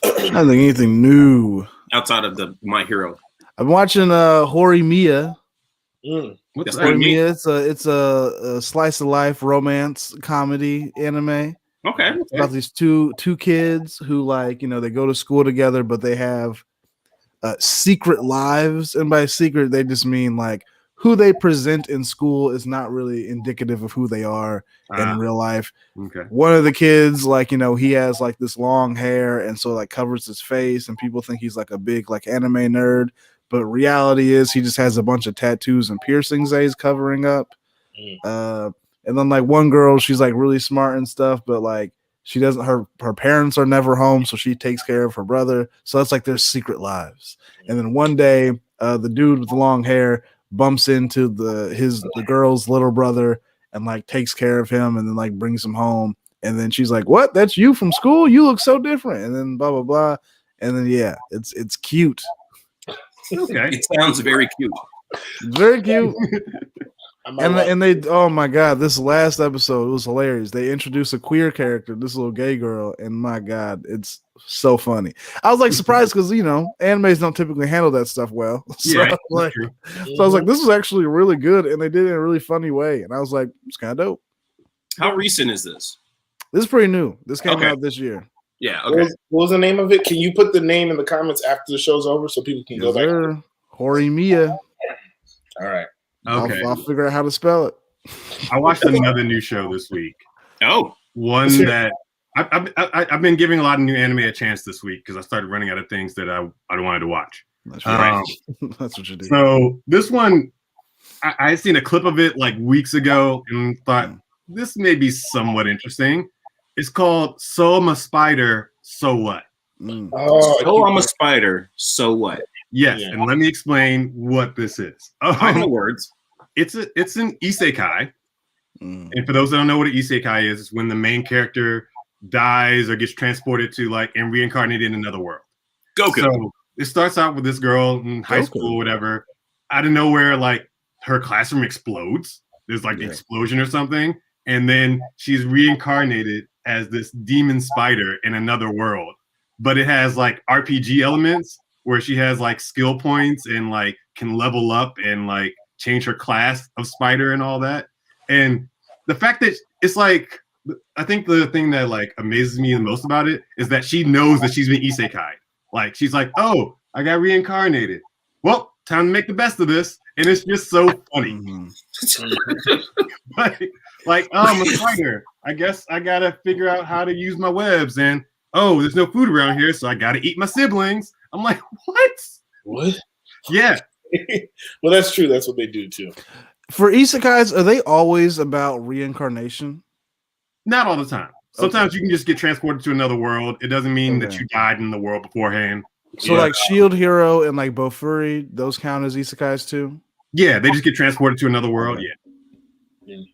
I don't think anything new. outside of the My Hero? I'm watching Horimiya. What's That's that? Horimiya. It's a slice of life romance comedy anime. Okay. It's about these two kids who they go to school together, but they have secret lives, and by secret they just mean like who they present in school is not really indicative of who they are in real life. Okay. One of the kids, like, he has like this long hair, and so like covers his face, and people think he's like a big like anime nerd, but reality is he just has a bunch of tattoos and piercings that he's covering up. And then like one girl, she's like really smart and stuff, but like she doesn't, her parents are never home, so she takes care of her brother. So that's like their secret lives. And then one day, the dude with the long hair bumps into the girl's little brother and like takes care of him, and then like brings him home. And then she's like, "What? That's you from school? You look so different." And then blah blah blah. And then it's cute. Okay. It sounds very cute. Very cute. And they, oh my god, this last episode was hilarious. They introduced a queer character, this little gay girl, and my god, it's so funny. I was like surprised because animes don't typically handle that stuff well. So, Yeah, like, true. so I was like, this is actually really good, and they did it in a really funny way. And I was like, it's kind of dope. How recent is this? This is pretty new. This came out this year. Yeah. Okay. What was the name of it? Can you put the name in the comments after the show's over so people can go back? Horimiya. All right. Okay. I'll figure out how to spell it. I watched another new show this week. Oh, one that I've been giving a lot of new anime a chance this week because I started running out of things that I wanted to watch. That's right. That's what you do. So this one, I seen a clip of it like weeks ago and thought this may be somewhat interesting. It's called "So I'm a Spider, So What." So I'm a spider. So what? Yes, and let me explain what this is. I know words. It's an isekai. And for those that don't know what an isekai is, it's when the main character dies or gets transported to and reincarnated in another world. Goku. So it starts out with this girl in high school or whatever. Out of nowhere, her classroom explodes. There's the explosion or something. And then she's reincarnated as this demon spider in another world. But it has RPG elements where she has skill points and can level up and change her class of spider and all that. And the fact that it's I think the thing that amazes me the most about it is that she knows that she's been isekai. She's oh, I got reincarnated. Well, time to make the best of this. And it's just so funny. Oh, I'm a spider. I guess I gotta figure out how to use my webs. And oh, there's no food around here, so I gotta eat my siblings. I'm like, what? What? Yeah. Well, that's true. That's what they do too. For isekais, are they always about reincarnation? Not all the time. Sometimes you can just get transported to another world. It doesn't mean that you died in the world beforehand. So Shield Hero and Bofuri, those count as isekais too? Yeah, they just get transported to another world. Yeah.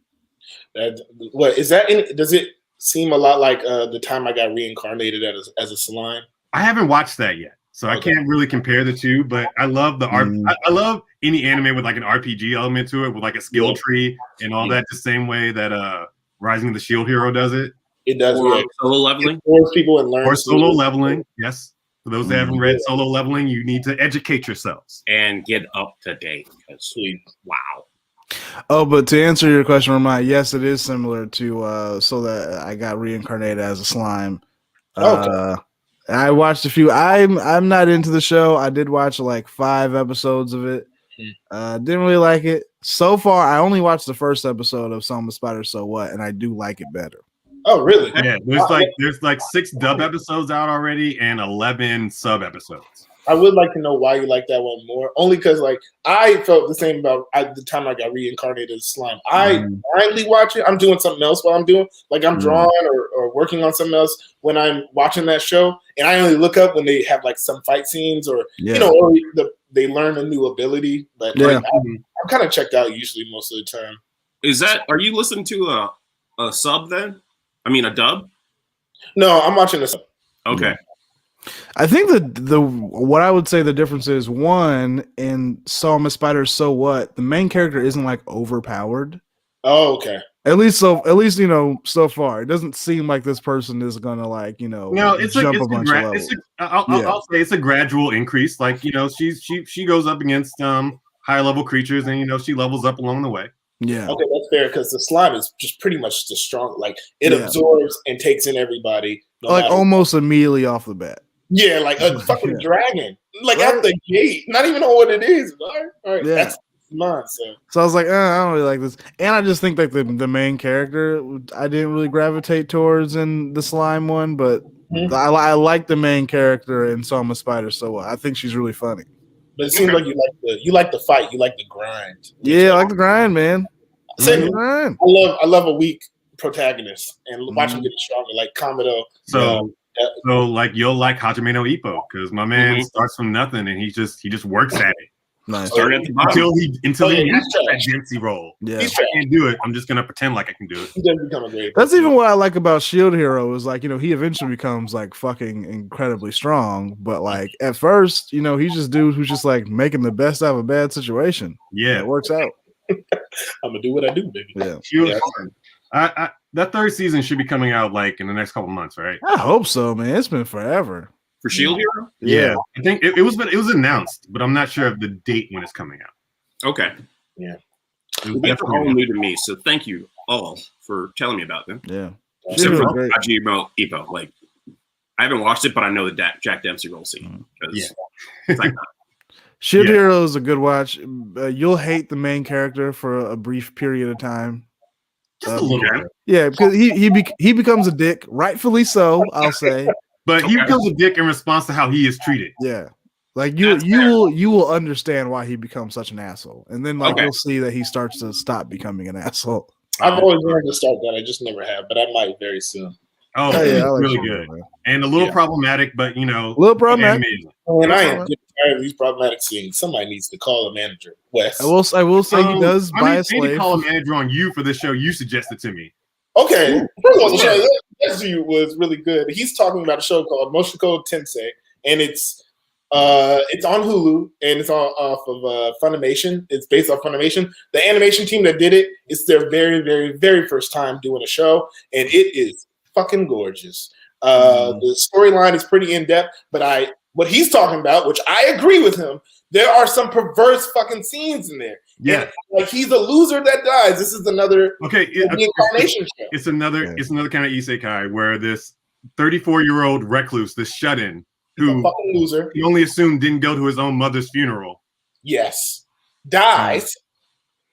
What is that? Does it seem a lot like the time I got reincarnated as a slime? I haven't watched that yet, so I can't really compare the two. But I love I love any anime with an RPG element to it, with a skill tree and all that. The same way that Rising of the Shield Hero does it. It does. Solo leveling. Force people and learn. Or solo leveling. Yes. For those that haven't read Solo Leveling, you need to educate yourselves and get up to date. Wow. Oh, but to answer your question, Ramon, yes, it is similar to So That I Got Reincarnated as a Slime. I watched a few. I'm not into the show. I did watch 5 episodes of it. Didn't really like it. So far, I only watched the first episode of Some Spider So What, and I do like it better. Oh, really? Yeah, there's 6 dub episodes out already and 11 sub episodes. I would like to know why you like that one more. Only because I felt the same about the time I got reincarnated as slime. I blindly watch it. I'm doing something else while I'm doing I'm drawing or working on something else when I'm watching that show, and I only look up when they have some fight scenes or or they learn a new ability. But I'm kind of checked out usually most of the time. Are you listening to a sub then? I mean, a dub? No, I'm watching this. Okay. I think what I would say the difference is, one, in So I'm a Spider, So What, the main character isn't overpowered. Oh, okay. At least so far, it doesn't seem like this person is gonna No, it's jump a bunch of levels. I'll say it's a gradual increase. She goes up against higher level creatures, and she levels up along the way. Yeah. Okay, that's fair because the slime is just pretty much the strong. It absorbs and takes in everybody. Almost immediately off the bat. Yeah, a fucking dragon. At the gate. Not even know what it is. All right. Yeah. mine. So I was like, I don't really like this, and I just think like the main character I didn't really gravitate towards in the slime one, but I like the main character in Song of Spider, so I think she's really funny. But it seems like you like the fight, you like the grind. Yeah, I like the grind, man. I love a weak protagonist and watch him get stronger, like Kamado. So like you'll like Hajime no Ippo because my man starts from nothing and he just works at it. Nice. Until he has that Dempsey role. Yeah, I can't do it. I'm just gonna pretend like I can do it. He does become a great. That's even what I like about Shield Hero is like, he eventually becomes like fucking incredibly strong, but like at first, he's just dude who's just like making the best out of a bad situation. Yeah, it works out. I'm gonna do what I do, baby. Yeah. That third season should be coming out like in the next couple months, right? I hope so, man. It's been forever. For Shield Hero? Yeah. I think it was announced, but I'm not sure of the date when it's coming out. Okay. Yeah. These are all new to me, so thank you all for telling me about them. Yeah. Except for Hajime Ippo. Like, I haven't watched it, but I know the Jack Dempsey role scene. It's like Shield Hero is a good watch. You'll hate the main character for a brief period of time. Just a little bit. Yeah, because he becomes a dick, rightfully so, I'll say. But he becomes a dick in response to how he is treated. Yeah, like you will understand why he becomes such an asshole, and then you'll see that he starts to stop becoming an asshole. I've always wanted to start that. I just never have, but I might very soon. Oh, yeah, like really good, and a little problematic, but a little problematic. And I am getting tired of these problematic scenes. Somebody needs to call a manager. Wes. I will say he does buy a slave. Call a manager on you for this show. You suggested to me. Okay, first of all, the show was really good. He's talking about a show called Moshiko Tensei, and it's on Hulu and it's off of Funimation. It's based off Funimation. The animation team that did it, it's their very, very, very first time doing a show, and it is fucking gorgeous. The storyline is pretty in depth, but what he's talking about, which I agree with him, there are some perverse fucking scenes in there. Yeah, and, like he's a loser that dies. This is another reincarnation show. It's another kind of isekai where this 34-year-old recluse, this shut-in, who fucking loser, he only assumed didn't go to his own mother's funeral. Yes, dies,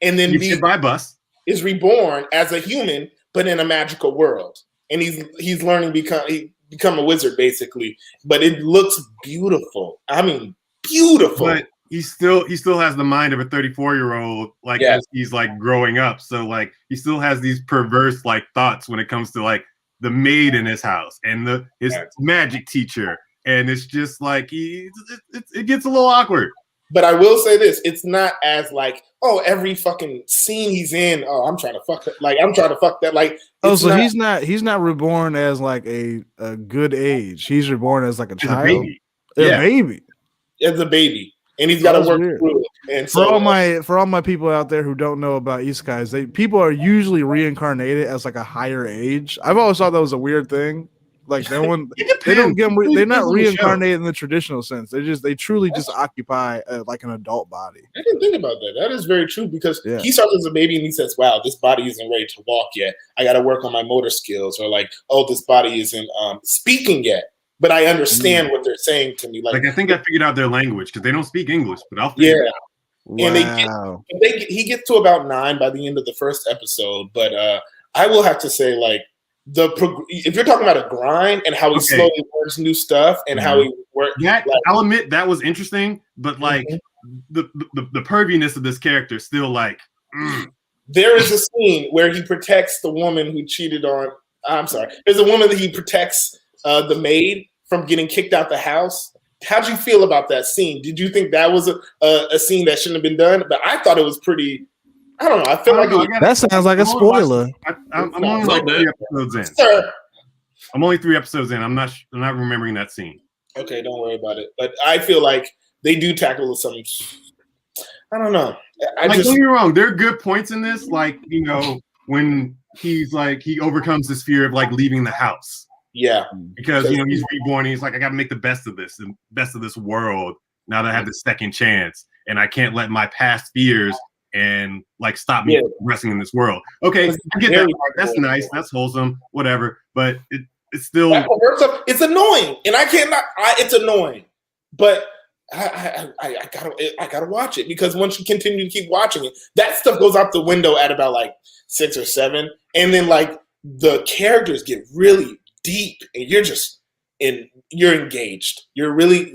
and then hit by a bus. Is reborn as a human, but in a magical world, and he's learning become a wizard basically. But it looks beautiful. I mean, beautiful. But he still has the mind of a 34-year-old, like as he's like growing up. So like he still has these perverse like thoughts when it comes to like the maid in his house and his magic teacher, and it's just like it gets a little awkward. But I will say this: it's not as like every fucking scene he's in. Oh, I'm trying to fuck that. Like I'm trying to fuck that. Like he's not reborn as like a good age. He's reborn as like a child, baby. A baby. As a baby. And he's got to work through it. And so, for all my people out there who don't know about isekais, people are usually reincarnated as like a higher age. I've always thought that was a weird thing. Like they're not reincarnated in the traditional sense. They truly just occupy like an adult body. I didn't think about that. That is very true because he starts as a baby and he says, "Wow, this body isn't ready to walk yet. I got to work on my motor skills." Or like, "Oh, this body isn't speaking yet." But I understand what they're saying to me. Like I think I figured out their language because they don't speak English, but I'll figure it out. Wow. And he gets to about 9 by the end of the first episode. But I will have to say, like, if you're talking about a grind and how he slowly learns new stuff and how he works, I'll admit that was interesting. But like the perviness of this character still like. There is a scene where he protects the woman who cheated on. I'm sorry. There's a woman that he protects the maid from getting kicked out the house. How'd you feel about that scene? Did you think that was a scene that shouldn't have been done? But I thought it was pretty. I don't know. I feel that sounds like a spoiler. I'm only like 3 episodes in. Sir. I'm only 3 episodes in. I'm not remembering that scene. Okay, don't worry about it. But I feel like they do tackle some. I don't know. Don't get me wrong. There are good points in this. Like when he's like he overcomes this fear of like leaving the house. Yeah, because he's reborn. He's like, I got to make the best of this and best of this world. Now that I have the second chance, and I can't let my past fears and like stop me progressing in this world. Okay, I get that. That's nice. That's wholesome. Whatever. But it's still it's annoying, and I cannot. It's annoying, but I gotta watch it, because once you continue to keep watching it, that stuff goes out the window at about like 6 or 7, and then like the characters get really deep, and you're engaged. You're really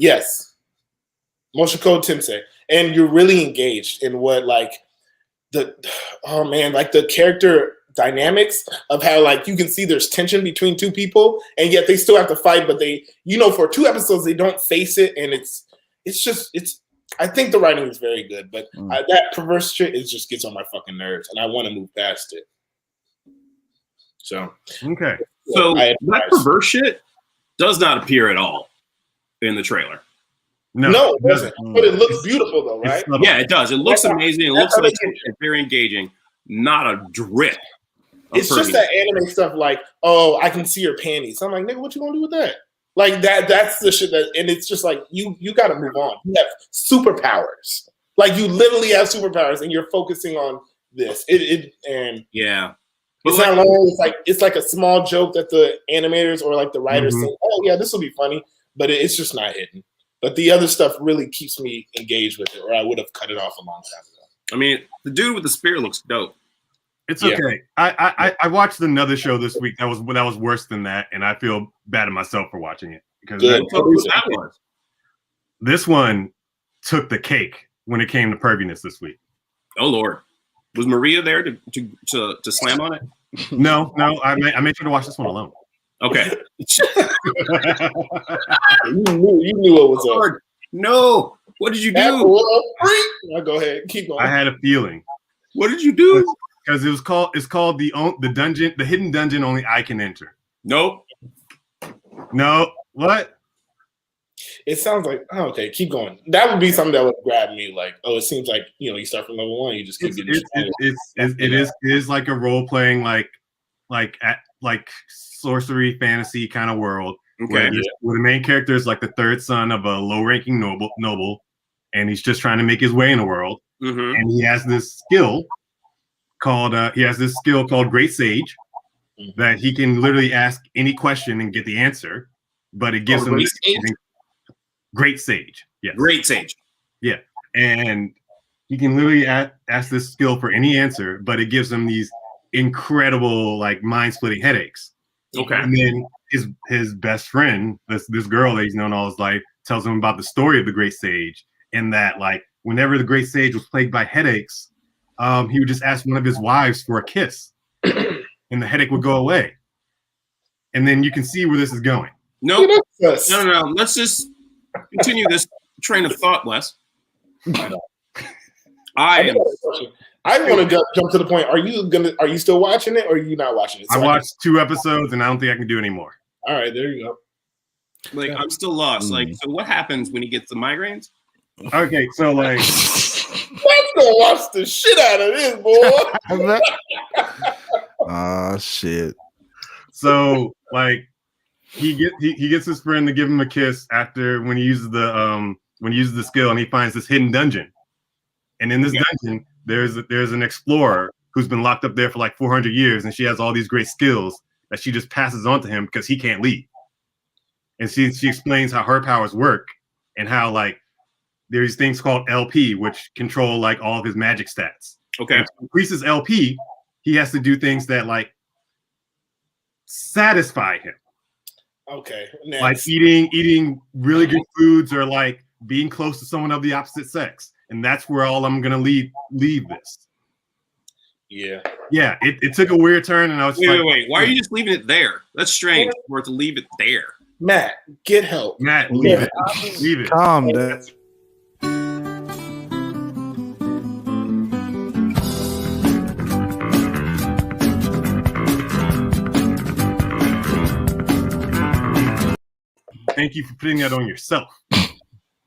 Moshiko Tensei, and you're really engaged in what like like the character dynamics of how like you can see there's tension between two people, and yet they still have to fight, but they, for 2 episodes they don't face it, and it's I think the writing is very good, but that perverse shit just gets on my fucking nerves, and I want to move past it. So okay, so that perverse shit does not appear at all in the trailer. No, it doesn't. But it looks beautiful though, right? Yeah, it does. It looks amazing. It looks like it's very engaging. Not a drip. It's just that anime stuff like, oh, I can see your panties. I'm like, nigga, what you gonna do with that? Like that's the shit and it's just like you gotta move on. You have superpowers. Like you literally have superpowers and you're focusing on this. Yeah. But it's not long. It's like a small joke that the animators or like the writers say, oh yeah, this will be funny, but it's just not hitting. But the other stuff really keeps me engaged with it, or I would have cut it off a long time ago. I mean, the dude with the spear looks dope. It's okay. I watched another show this week that was worse than that, and I feel bad at myself for watching it because this one took the cake when it came to perviness this week. Oh Lord, was Maria there to slam on it? No, I made sure to watch this one alone. Okay. You knew what was up. No. What did you do? Now go ahead. Keep going. I had a feeling. What did you do? Because it's called the dungeon, the hidden dungeon only I can enter. Nope. No. What? It sounds like okay. Keep going. That would be something that would grab me. Like, it seems like you start from level 1, you just keep getting. It is like a role playing like sorcery fantasy kind of world. Okay. Where the main character is like the third son of a low ranking noble, and he's just trying to make his way in the world. And he has this skill called Great Sage that he can literally ask any question and get the answer, but it gives him Great Sage. Yes. Great Sage. Yeah. And he can literally ask this skill for any answer, but it gives him these incredible like mind-splitting headaches. Okay. And then his best friend, this girl that he's known all his life, tells him about the story of the Great Sage, and that like whenever the Great Sage was plagued by headaches, he would just ask one of his wives for a kiss, and the headache would go away. And then you can see where this is going. Nope. No. Let's just continue this train of thought, Wes. I want to jump to the point. Are you still watching it, or are you not watching it? I watched 2 episodes, and I don't think I can do anymore. All right, there you go. Like, I'm still lost. Like, so what happens when he gets the migraines? Okay, so like, let's go watch the shit out of this, boy. Shit. So like, he gets his friend to give him a kiss after when he uses the skill, and he finds this hidden dungeon. And in this dungeon, there's an explorer who's been locked up there for like 400 years, and she has all these great skills that she just passes on to him because he can't leave. And she explains how her powers work and how like there's things called LP, which control like all of his magic stats. Okay. And to increase his LP, he has to do things that like satisfy him. Okay. Next. Like eating really good foods, or like being close to someone of the opposite sex. And that's where all I'm gonna leave this. Yeah. Yeah. It took a weird turn, and I was wait. Why are you just leaving it there? That's strange for it to leave it there. Matt, get help. Matt, leave it. Leave it. Calm down. Thank you for putting that on yourself.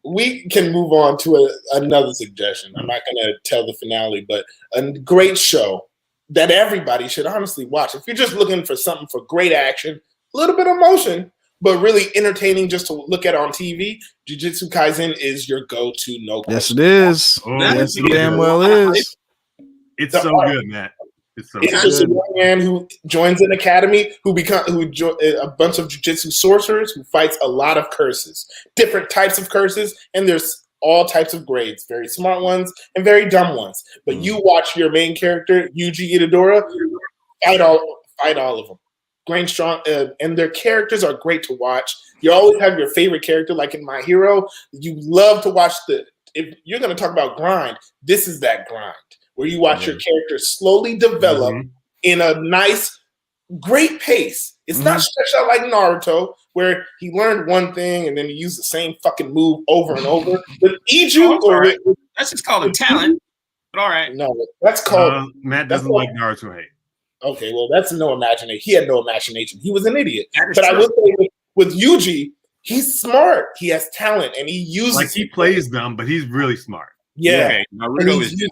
We can move on to another suggestion. I'm not going to tell the finale, but a great show that everybody should honestly watch. If you're just looking for something for great action, a little bit of emotion, but really entertaining just to look at on TV, Jujutsu Kaisen is your go-to. No question. Yes, it is. Yes, it damn well is. It's so good, Matt. It's just a young man who joins an academy a bunch of jujitsu sorcerers who fights a lot of curses, different types of curses, and there's all types of grades, very smart ones and very dumb ones. But you watch your main character, Yuji Itadora, fight all of them. Great, strong, and their characters are great to watch. You always have your favorite character, like in My Hero. You love to watch if you're going to talk about grind, this is that grind where you watch your character slowly develop in a nice, great pace. It's not stretched out like Naruto, where he learned one thing and then he used the same fucking move over and over. With Iju, that's just called a talent. But all right, no, that's called. Matt doesn't like Naruto hate. Okay, well, that's no imagination. He had no imagination. He was an idiot. But I will say with Yuji, he's smart. He has talent, and he uses. He plays dumb, but he's really smart. Yeah, okay. Naruto is just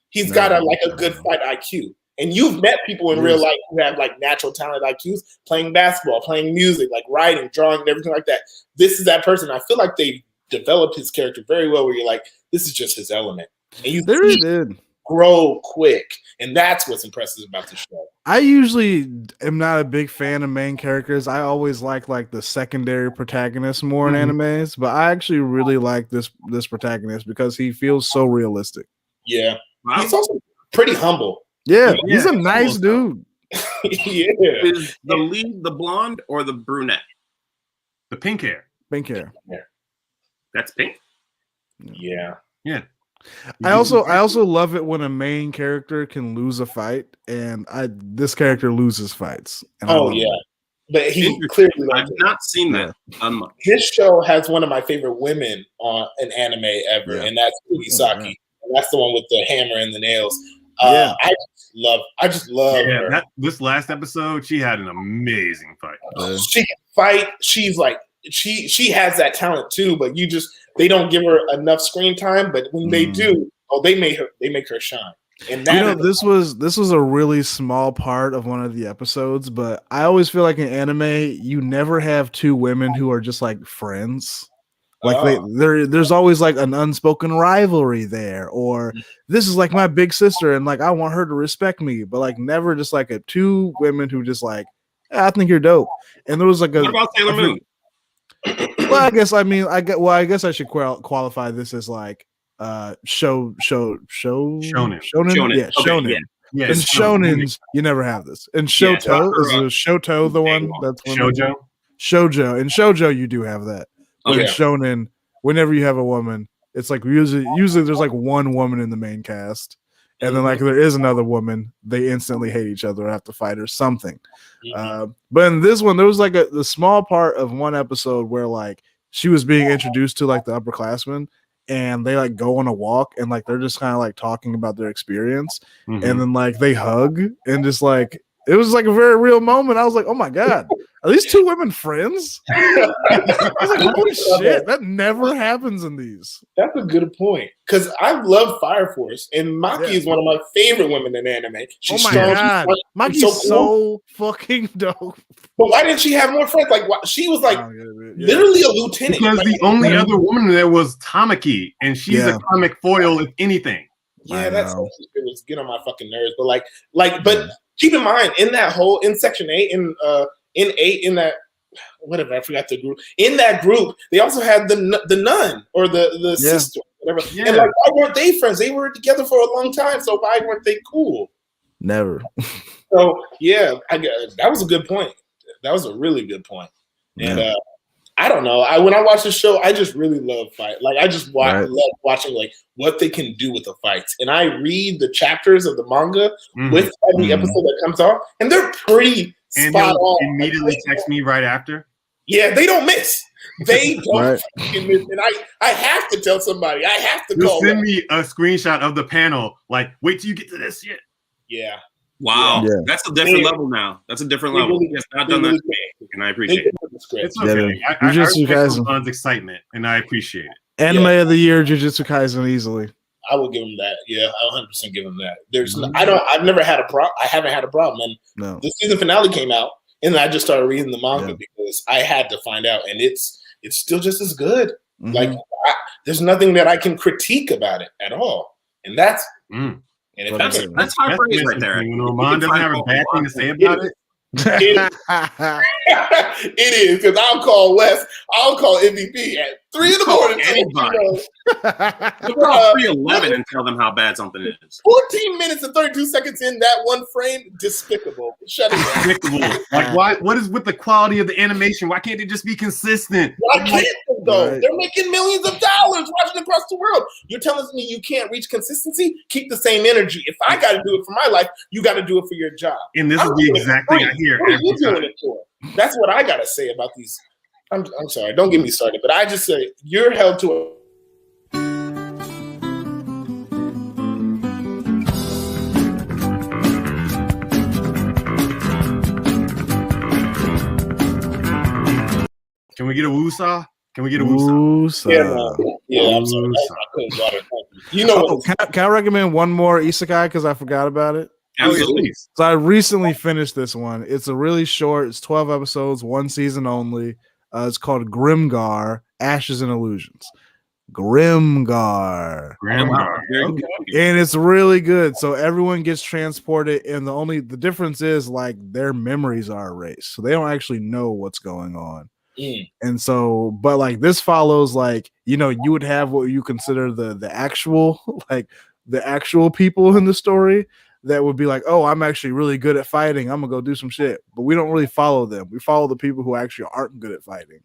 he's got a good fight IQ. And you've met people in real life who have like natural talent IQs, playing basketball, playing music, like writing, drawing, and everything like that. This is that person. I feel like they developed his character very well. Where you're like, this is just his element, and you did grow quick, and that's what's impressive about the show. I usually am not a big fan of main characters. I always like the secondary protagonist more in animes, but I actually really like this protagonist because he feels so realistic. Yeah, he's also pretty humble. Yeah, he's a nice dude. Yeah. Is the lead the blonde or the brunette? The pink hair. Pink hair. That's pink. Yeah. Yeah. I also love it when a main character can lose a fight, and this character loses fights. Oh yeah, but he clearly. I've not seen that. This show has one of my favorite women on an anime ever, and that's Ugisaki. And that's the one with the hammer and the nails. I just love her. This last episode, she had an amazing fight. She can fight. She's like she has that talent too, but they don't give her enough screen time. But when they do, they make her shine. And that this was a really small part of one of the episodes, but I always feel like in anime, you never have two women who are just like friends. Like there's always like an unspoken rivalry there, or this is like my big sister, and like I want her to respect me, but like never just like two women who just like, I think you're dope. And there was like what about Sailor Moon? Well, I guess I should qualify this as like shonen. Yeah, shonen. Yeah, in shonens, you never have this. In Shoto, is Shoto the one that's Shoujo? In Shoujo, you do have that. But in shonen, whenever you have a woman, it's like usually there's like one woman in the main cast, and then like there is another woman, they instantly hate each other or have to fight or something. But in this one, there was like the small part of one episode where like she was being introduced to like the upperclassmen, and they like go on a walk and like they're just kind of like talking about their experience, and then like they hug and just like it was like a very real moment. I was like, oh my god, are these two women friends? I was like, holy shit, that never happens in these. That's a good point. Because I love Fire Force, and Maki is one of my favorite women in anime. She's god, Maki's so fucking dope. But why didn't she have more friends? Like, she was like literally a lieutenant. Because the only other woman there was Tamaki, and she's a comic foil, if anything. Yeah, that's it was get on my fucking nerves. But but keep in mind, in section 8, in that whatever, I forgot the group. In that group, they also had the nun or the sister, whatever. Yeah. And like, why weren't they friends? They were together for a long time, so why weren't they cool? Never. So yeah, that was a good point. That was a really good point. And I don't know. When I watch the show, I just really love fight. Like I just love watching like what they can do with the fights. And I read the chapters of the manga with every episode that comes out, and they're pretty spot on. Immediately text me right after. Yeah, they don't miss. They don't fucking miss. And I have to tell somebody. I have to call. Send me a screenshot of the panel. Like, wait till you get to this shit. Yeah. Wow, that's a different level now. That's a different level. He has not done that to me, and I appreciate it. It's okay. I respect Kazen's excitement, and I appreciate it. Anime of the year, Jujutsu Kaisen, easily. I will give him that. Yeah, I'll 100% give him that. I've never had a problem. I haven't had a problem. And the season finale came out, and I just started reading the manga because I had to find out, and it's still just as good. Like there's nothing that I can critique about it at all, and that's. And if That's it's, high praise right there. When Roman doesn't have a bad thing to say about it. it is, because I'll call Wes, I'll call MVP at 3 in the morning. Anybody. You call 311 and tell them how bad something is. 14 minutes and 32 seconds in that one frame, despicable. Shut it down. Despicable. Like, why? What is with the quality of the animation? Why can't they just be consistent? Why can't they, though? Right. They're making millions of dollars watching across the world. You're telling me you can't reach consistency? Keep the same energy. If I got to do it for my life, you got to do it for your job. And this is the exact thing I hear. What are you doing it for? That's what I got to say about these. I'm sorry. Don't get me started. But I just say you're held to a. Can we get a woosah? Can we get a woosah? Yeah, I'm sorry. That's my cold water. You know what? Can I recommend one more isekai because I forgot about it? Absolutely. So I recently finished this one. It's a really short. It's 12 episodes, one season only. It's called Grimgar: Ashes and Illusions. Grimgar. Okay. And it's really good. So everyone gets transported, and the difference is like their memories are erased, so they don't actually know what's going on. And so, but like this follows, like, you know, you would have what you consider the actual, like the actual people in the story that would be like, oh, I'm actually really good at fighting, I'm gonna go do some shit. But we don't really follow them. We follow the people who actually aren't good at fighting.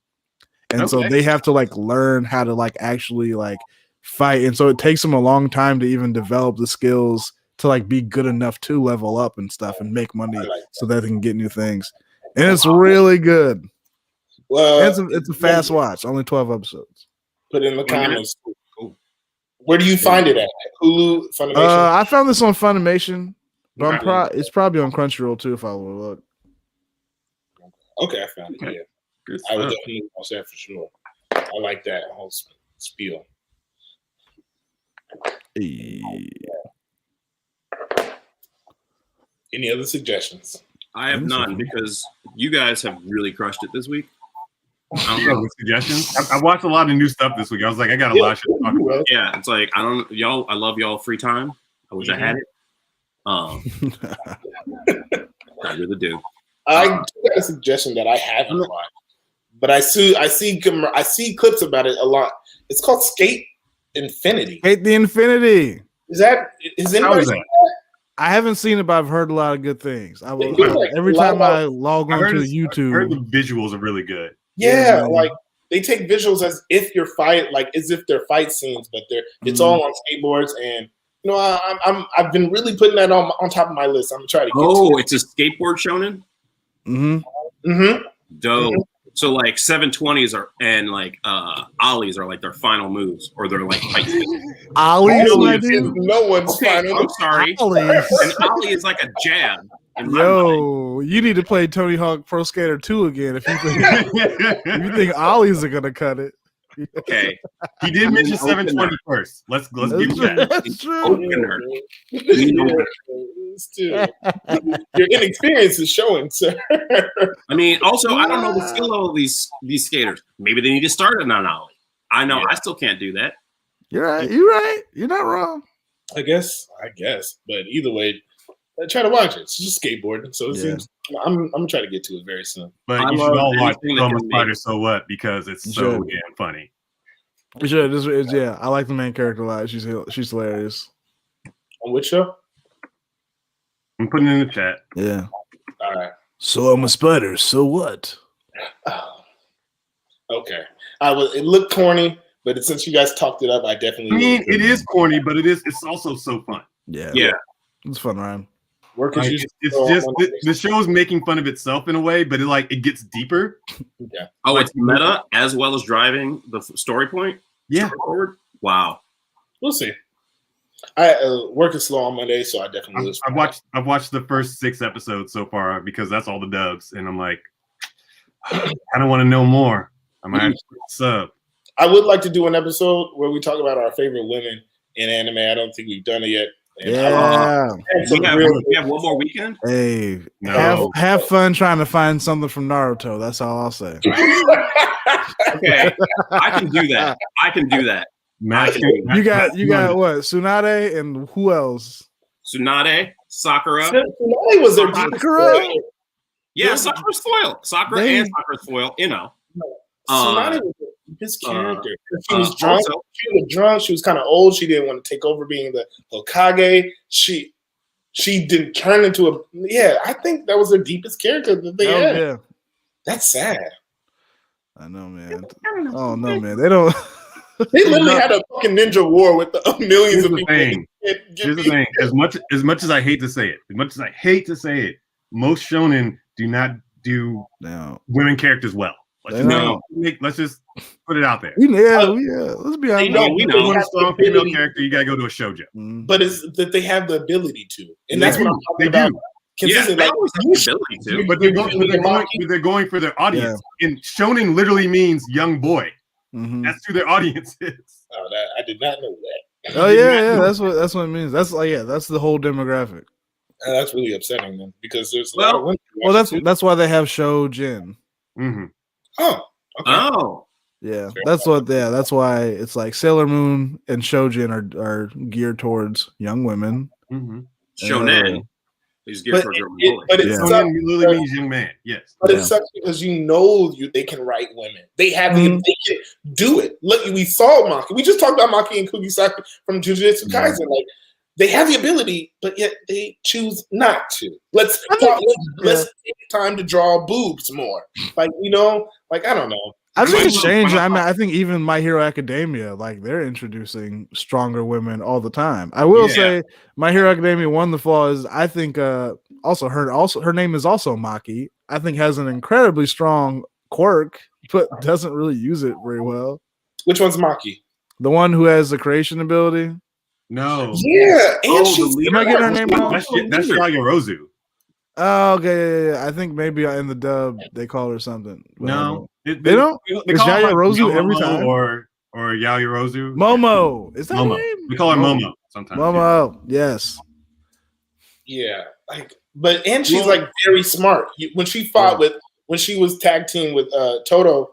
And so they have to like learn how to like actually like fight. And so it takes them a long time to even develop the skills to like be good enough to level up and stuff and make money so that they can get new things. And it's really good. Well, it's a fast watch, only 12 episodes. Put in the comments. Where do you find it at? Hulu, Funimation? I found this on Funimation, but it's probably on Crunchyroll too if I would look. Okay, I found it. Yeah, Good I would stuff. definitely watch that for sure. I like that whole spiel. Any other suggestions? I have none because you guys have really crushed it this week. I don't Yeah, know. with suggestions. I watched a lot of new stuff this week. I was like, I got a lot of shit to talk about. Yeah, it's like I love y'all free time. I wish I had it. I really do. I got a suggestion that I haven't watched, but I see clips about it a lot. It's called Skate Infinity. Skate the Infinity. Is anybody How is seen that? that? I haven't seen it, but I've heard a lot of good things. They do, like, Every a lot time I about- log I on heard, to I YouTube, heard the visuals are really good. Yeah, man. like they take visuals as if you're as if they're fight scenes, but it's all on skateboards. And you know, I've been really putting that on top of my list. I'm gonna try to get to It's a skateboard shonen. it. Dope. So like 720s and like ollies are like their final moves, or they're like fight scenes. Ollie's Ollie my is dude. no one's Okay, final. I'm sorry. Ollie's. An ollie is like a jab. in my mind. Yo, you need to play Tony Hawk Pro Skater 2 again if you think Ollie's are gonna cut it. Okay. He did mention 720 first. Let's give him that. That's true. Opener. It's true. Your inexperience is showing, sir. I mean, also, I don't know the skill level of these skaters. Maybe they need to start it on ollie. I know I still can't do that. You're right. You're right. You're not wrong. I guess. But either way, try to watch it. It's just skateboarding, so it seems. I'm gonna try to get to it very soon. But I you should love all watch anything that Thomas can Spider make- So What because it's so damn funny. You should. Yeah, I like the main character a lot. She's hilarious. On which show? I'm putting it in the chat. Yeah. All right. So I'm a spider. So what? Okay. It looked corny, but since you guys talked it up, I definitely. I mean, it is corny, but it's also so fun. Yeah. Yeah. It's fun, Ryan. Work Like, is it's just the show is making fun of itself in a way, but it gets deeper. Yeah. Oh, it's meta as well as driving the story point. Yeah. Story forward. Wow. We'll see. I work is slow on Monday, so I definitely. I've watched the first 6 episodes so far because that's all the dubs, and I'm like, I don't want to know more. I might have to sub. I would like to do an episode where we talk about our favorite women in anime. I don't think we've done it yet. And Yeah. We have one more weekend. Hey, No. have fun trying to find something from Naruto. That's all I'll say. Okay, I can do that. Matt, You got what? Tsunade and who else? Tsunade, Sakura. Tsunade was their deepest Sakura? foil. Yeah, Sakura's foil. Sakura and Sakura's foil, Tsunade was his character. She was drunk. Also, She was drunk. She was kind of old. She didn't want to take over being the Hokage. She didn't turn into a. Yeah, I think that was their deepest character that they had. Yeah. That's sad. I know, man. Oh no, man. They don't. They literally had a fucking ninja war with the millions of people. Here's the thing. As much as I hate to say it, most shonen do not do women characters well. Let's just put it out there. Yeah. Let's be honest. We know. Want a strong female character, you gotta go to a shoujo. But it's that they have the ability to, and that's what I'm talking about. Yeah, they always have the ability to. But they're going for their audience. And shonen literally means young boy. Mm-hmm. That's who their audience is. Oh, I did not know that. Oh yeah. That's what it means. That's that's the whole demographic. That's really upsetting then, because there's a lot of women. Well, that's why they have Shojin. Mm-hmm. Oh. Okay. Oh. Yeah, that's why it's like Sailor Moon and Shojin are geared towards young women. Mm-hmm. Shonen is geared towards young boys. But it Shonen literally means young man. Yes. But it sucks because they can write women. They have they can do it. Look, we saw Maki. We just talked about Maki and Kugisaki from Jujutsu Kaisen. Like they have the ability, but yet they choose not to. Let's take time to draw boobs more. Like I don't know. I think it's changed. I mean, I think even My Hero Academia, like they're introducing stronger women all the time. I will say, My Hero Academia, one of the flaws, I think, also her name is also Maki. I think has an incredibly strong quirk, but doesn't really use it very well. Which one's Maki? The one who has the creation ability. No. Yeah, and she's. Am I getting her name wrong? That's Yayorozu. Oh, okay. Yeah. I think maybe in the dub they call her something. No, they don't. Is Yayorozu every time or Yayorozu? Momo. Is that Momo? her name? We call her Momo sometimes. Momo. Yes. Yeah, and she's like very smart. When she fought when she was tag team with Shoto,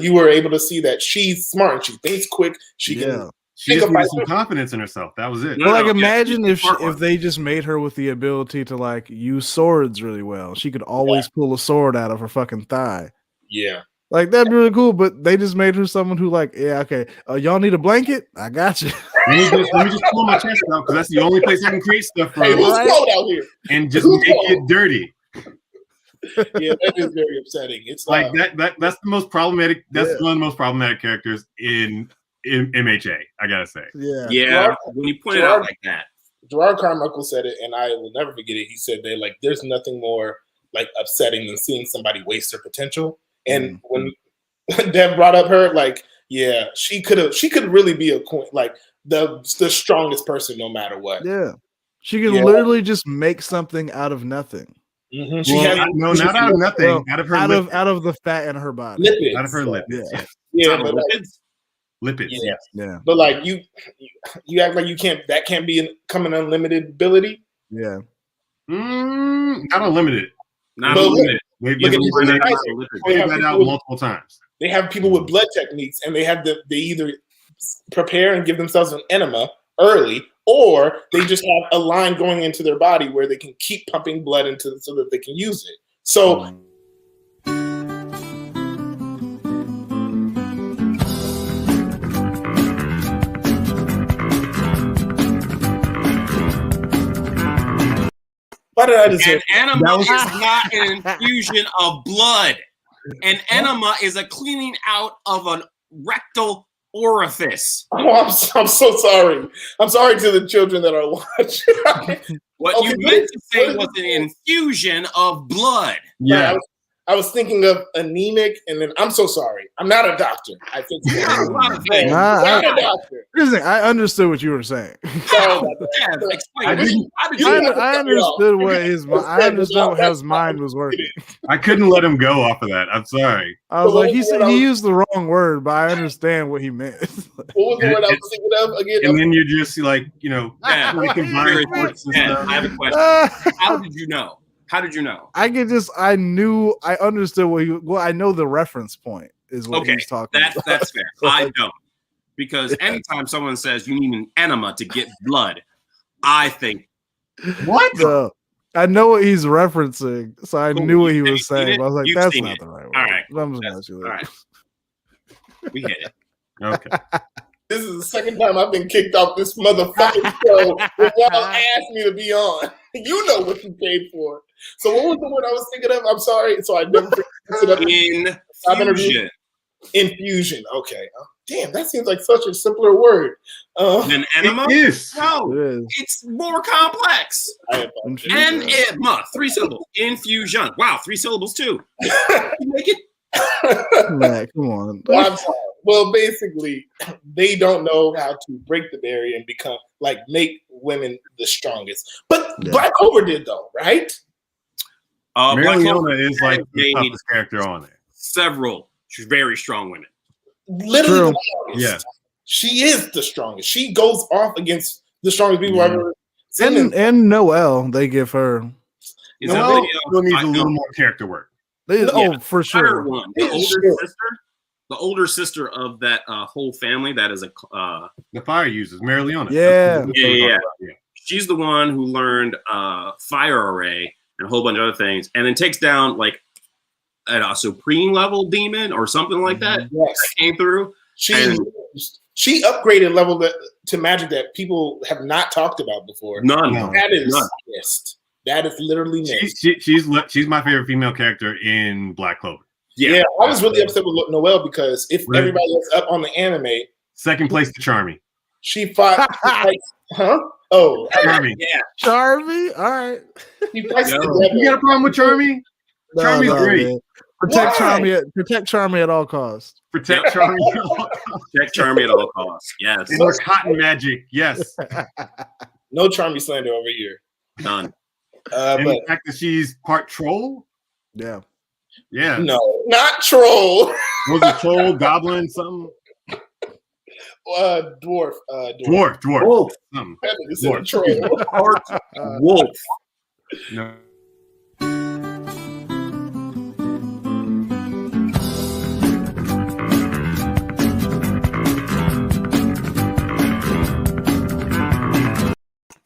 you were able to see that she's smart and she thinks quick. She can. She just needed some confidence in herself. That was it. Well, imagine if they just made her with the ability to like use swords really well. She could always pull a sword out of her fucking thigh. Yeah. Like that'd be really cool, but they just made her someone who like, y'all need a blanket? I got you. Let me just pull my chest out because that's the only place I can create stuff from. Hey, who's cold out here? And just make it dirty. Yeah, that is very upsetting. It's like that's the most problematic. That's one of the most problematic characters in MHA, I gotta say. Yeah. When you put it out like that, Gerard Carmichael said it, and I will never forget it. He said that there's nothing more upsetting than seeing somebody waste their potential. And when Deb brought up her, she could really be a queen, the strongest person no matter what. Yeah, she can literally just make something out of nothing. Mm-hmm. Not out of nothing. Out of her out of the fat in her body. Lipids. Out of her lipids. Yeah, but lipids. Yeah. But you act like you can't. That can't come an unlimited ability. Yeah. Not unlimited. Not unlimited. They've that out multiple times. They have people with blood techniques, and they either prepare and give themselves an enema early, or they just have a line going into their body where they can keep pumping blood into so that they can use it. So. Why did I deserve an enema is not an infusion of blood. An enema is a cleaning out of an rectal orifice. Oh, I'm so sorry. I'm sorry to the children that are watching. What you meant to say was an infusion of blood. Yeah. I was thinking of anemic, and then I'm so sorry. I'm not a doctor. I think I'm a doctor. I understood what you were saying. I understood I understood how his mind was working. I couldn't let him go off of that. I'm sorry. I was like, he used the wrong word, but I understand what he meant. What was the word I was thinking of again? And then you're just I have a question. How did you know? How did you know? I understood I know the reference point is what he's talking about. That's fair. I don't. Because anytime someone says you need an enema to get blood, I think. What? No, I know what he's referencing, so I Cool. knew what he You've was seen saying. it? But I was like, You've that's seen not it. the right All one. right. I'm just gonna ask you All that. right. We get it. Okay. This is the second time I've been kicked off this motherfucking show when y'all asked me to be on. You know what you paid for. So what was the word I was thinking of? I'm sorry. So I never forget it. Infusion. Infusion. Okay. Damn, that seems like such a simpler word. An enema? It is. No, It is. it's more complex. I apologize. Enema, 3 syllables. Infusion. Wow, 3 syllables too. You make it. Man, come on. Well, I'm sorry. Well, basically, they don't know how to break the barrier and become make women the strongest. But Yeah. Black Clover did though, right? Black Clover Mariona is like the made toughest character on there. several very strong women. Literally True. the strongest. Yeah. She is the strongest. She goes off against the strongest people I've ever seen. And Noelle, they give her. Is Noelle that still needs a no, little more character work. They, No, oh, for better sure. one. Yeah, sure. The older sister of that whole family that is The fire users, Mariona. Yeah. Yeah. She's the one who learned fire array and a whole bunch of other things, and then takes down like at a supreme level demon or something like that. Yes. That came through. She upgraded level to magic that people have not talked about before. None. No. That is None. missed. That is literally missed. She's my favorite female character in Black Clover. Yeah, I was really upset with Noelle because if Really? everybody was up on the anime, Second place to Charmy. she fought. Huh? Oh, Charmy. Yeah. Charmy? All right. she fights Yo. the You got a problem with Charmy? No, Charmy's great. man. Protect Why? Charmy at all costs. Protect Charmy. Check Charmy at all costs. Yes. And her cotton magic. Yes. no Charmy slander over here. None. And But the fact that she's part troll. Yeah. Yeah. no, not troll. Was it troll, goblin, something? Dwarf. Dwarf. Wolf. Something. It's a Dwarf. troll. Part wolf. No.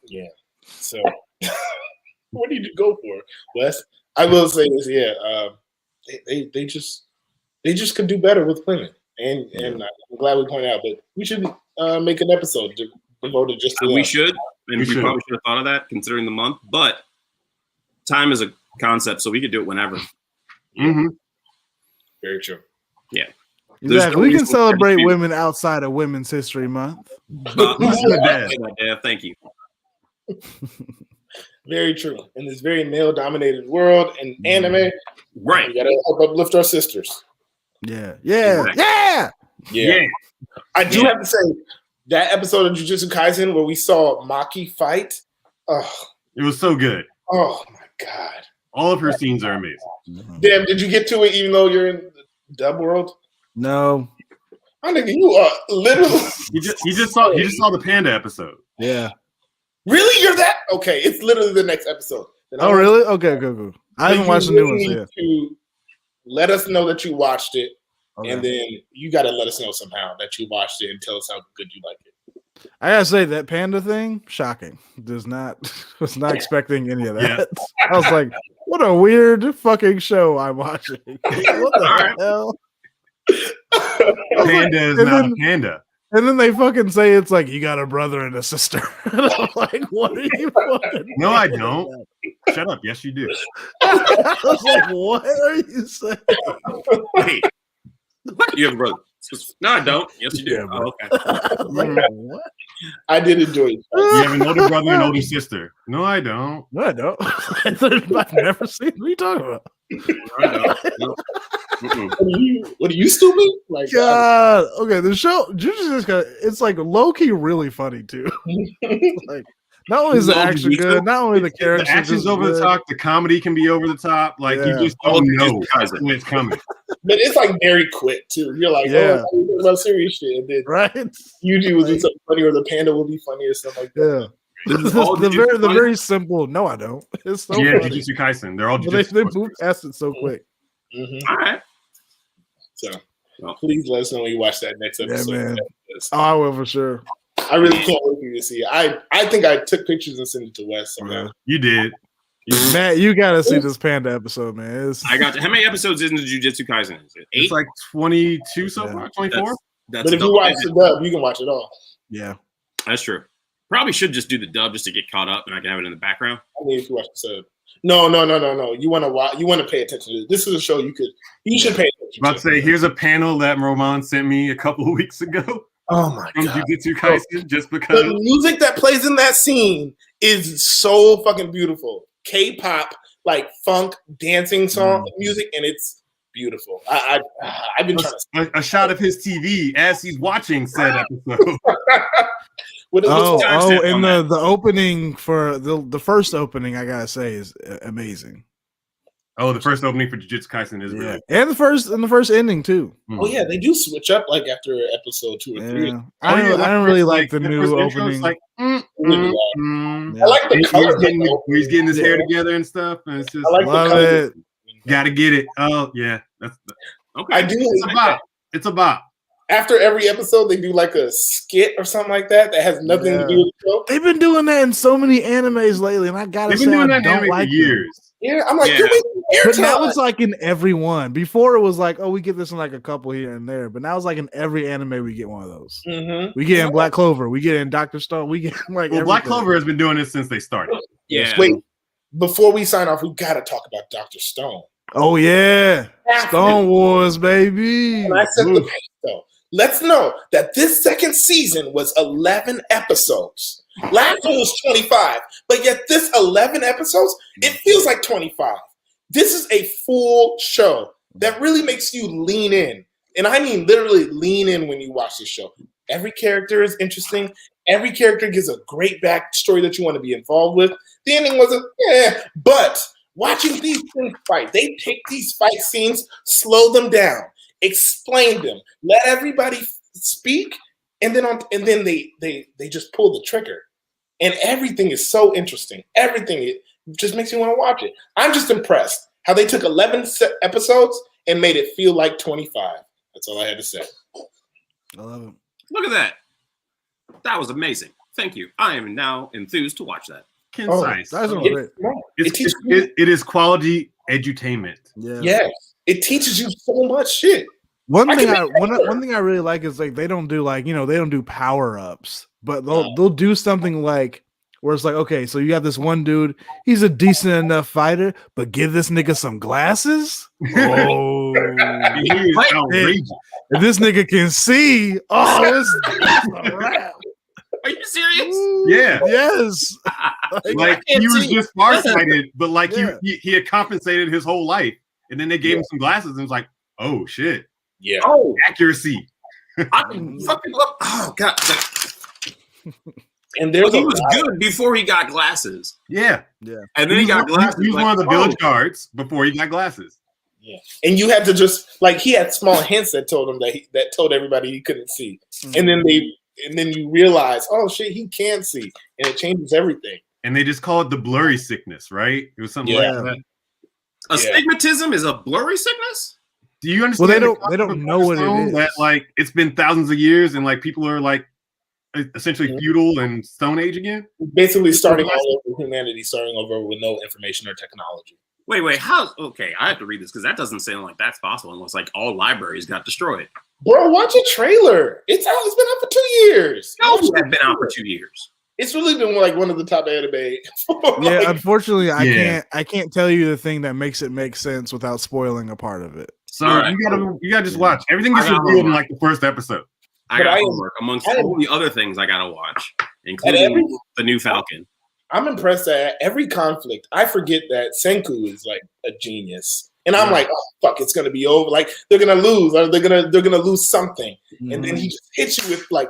Yeah. So, what did you go for, Wes? I will say this. Yeah. They just could do better with women, and I'm glad we pointed out. But we should make an episode devoted just to We that. should, and we should. probably should have thought of that considering the month. But time is a concept, so we could do it whenever. Mm-hmm. Very true. There's Exactly. no We can reason celebrate to- women outside of Women's History Month. Yeah, thank you. Very true. In this very male-dominated world and anime, Right. we gotta help uplift our sisters. Yeah. Yeah. Exactly. Yeah. Yeah. I do have to say that episode of Jujutsu Kaisen where we saw Maki fight. Oh It was so good. my god! All of her scenes are amazing. Damn, did you get to it even though you're in the dub world? No. My nigga, you are literally You just saw the panda episode. Yeah. really. You're that okay? It's literally the next episode. Then Oh, I want really? Okay, go. I haven't you watched the new ones need yet. to let us know that you watched it, Okay. and then you got to let us know somehow that you watched it and tell us how good you like it. I gotta say that panda thing, shocking. Was not expecting any of that. Yeah. I was like, what a weird fucking show I'm watching. What the hell? Panda is And not a then- panda. And then they fucking say it's like you got a brother and a sister. And I'm like, what are you fucking No, I talking don't. about? Shut up. Yes, you do. I was like, what are you saying? Wait. What? You have a brother? No, I don't. Yes, you do. Yeah, Oh, okay. I was like, what? I did enjoy it. You have an older brother and older sister. No, I don't. No, I don't. I've never seen. What are you talking about? I don't. No. Mm-mm. What are you stupid? Like, God. Okay, the show Jujutsu Kaisen, it's like low key really funny too. Like, not only is the Love action Jujutsu. good, not only the The characters action's are over the good. top. The comedy can be over the top. Like Yeah. you just All don't Jujutsu know Kaisen. when it's coming. but it's like very quick too. You're like, Yeah. oh, I'm talking about serious shit, and then Right? Yuji will do something funny, or the panda will be funny, or something like that. Yeah. This is all the Jujutsu the Kaisen? very simple. No, I don't. It's so Yeah, funny. Jujutsu Kaisen. They're all But they Jujutsu. move past it so quick. All right. So please let us know when you watch that next episode. Oh, man. Oh, I will for sure. I really can't wait for you to see it. I think I took pictures and sent it to Wes. Yeah. You did. Matt, you gotta see this Panda episode, man. I got you. How many episodes is in the Jujutsu Kaisen? Is it 8? It's like 22 so Yeah. far, 24. That's But if you watch the dub, you can watch it all. Yeah. That's true. Probably should just do the dub just to get caught up, and I can have it in the background. I mean, if you watch the sub. No. You want to watch. You want to pay attention to this. This is a show you should pay attention About to say, here's a panel that Roman sent me a couple of weeks ago Oh my from god! Jujutsu Kaisen, just because. The music that plays in that scene is so fucking beautiful. K-pop, like funk, dancing song music, and it's beautiful. I've been trying to. A shot of his TV as he's watching said episode. What's the timestamp and on the opening for the first opening, I gotta say, is amazing. Oh, the first opening for Jujutsu Kaisen is really. And the first ending too. Oh yeah, they do switch up like after episode 2 or 3. I don't really like the that new first intro, opening. it's like, I like the he's color. he's getting his hair together and stuff, and it's just I like the Love color. it. gotta get it. Oh yeah, that's Okay. I do. it's a bop. It's a bop. After every episode, they do like a skit or something like that has nothing to do with the show. They've been doing that in so many animes lately, and I gotta They've say, been doing I that don't anime like for years. Yeah, I'm like, Yeah. you're wasting your But time. now it's like in every one. Before it was like, oh, we get this in like a couple here and there, but now it's like in every anime we get one of those. Mhm. We get in Black Clover, we get in Doctor Stone, we get like Well, Black everything. Clover has been doing this since they started. Yeah. Wait, before we sign off, we gotta talk about Dr. Stone. Oh yeah, Stone Wars, baby. And I set the pace though. Let's know that this second season was 11 episodes. Last one was 25, but yet this 11 episodes, it feels like 25. This is a full show that really makes you lean in. And I mean literally lean in when you watch this show. Every character is interesting. Every character gives a great backstory that you want to be involved with. The ending wasn't, but watching these things fight, they take these fight scenes, slow them down, explain them, let everybody speak, and then they just pull the trigger. And everything is so interesting. Everything, it just makes you want to watch it. I'm just impressed how they took 11 episodes and made it feel like 25. That's all I had to say. I love it. Look at that. That was amazing. Thank you. I am now enthused to watch that. Concise. That's It- great. It is quality edutainment. Yeah. Yes, it teaches you so much shit. One I thing can I make paper. one thing I really like is like they don't do like, they don't do power ups, but they'll do something like where it's like, okay, so you have this one dude, he's a decent enough fighter, but give this nigga some glasses. Oh, He is outrageous. if this nigga can see, it's a wrap. Are you serious? Yeah. Yes. Like can't he was see. just farsighted, but like Yeah. he had compensated his whole life, and then they gave him some glasses, and it was like, oh shit, Yeah. Oh, accuracy. I fucking love. Oh god, And there's he a was lot- good before he got glasses, Yeah, and then he got glasses. He was like, one of the oh. village guards before he got glasses. Yeah. And you had to just like he had small hints that told him that told everybody he couldn't see. And then you realize, oh shit, he can see. And it changes everything. And they just call it the blurry sickness, right? It was something Yeah. like that. Astigmatism is a blurry sickness. Do you understand? Well, they the don't concept of know what it Stone? is. That like it's been thousands of years, and like people are like essentially feudal and Stone Age again. Basically starting all over humanity, starting over with no information or technology. Wait, how? Okay, I have to read this because that doesn't sound like that's possible unless like all libraries got destroyed. Bro, watch a trailer. It's out. It's been out for 2 years. No, it's been out for 2 years. It's really been like one of the top anime. Yeah, Like, unfortunately, Yeah. I can't tell you the thing that makes it make sense without spoiling a part of it. So All right. you gotta just watch. Everything gets I got revealed in homework. like the first episode. I But got I am- homework amongst I am- all the other things I gotta watch, At including every- the new Falcon. I'm impressed that every conflict, I forget that Senku is like a genius. And I'm like, oh fuck, it's gonna be over. Like they're gonna lose, or they're gonna lose something. And then he just hits you with like,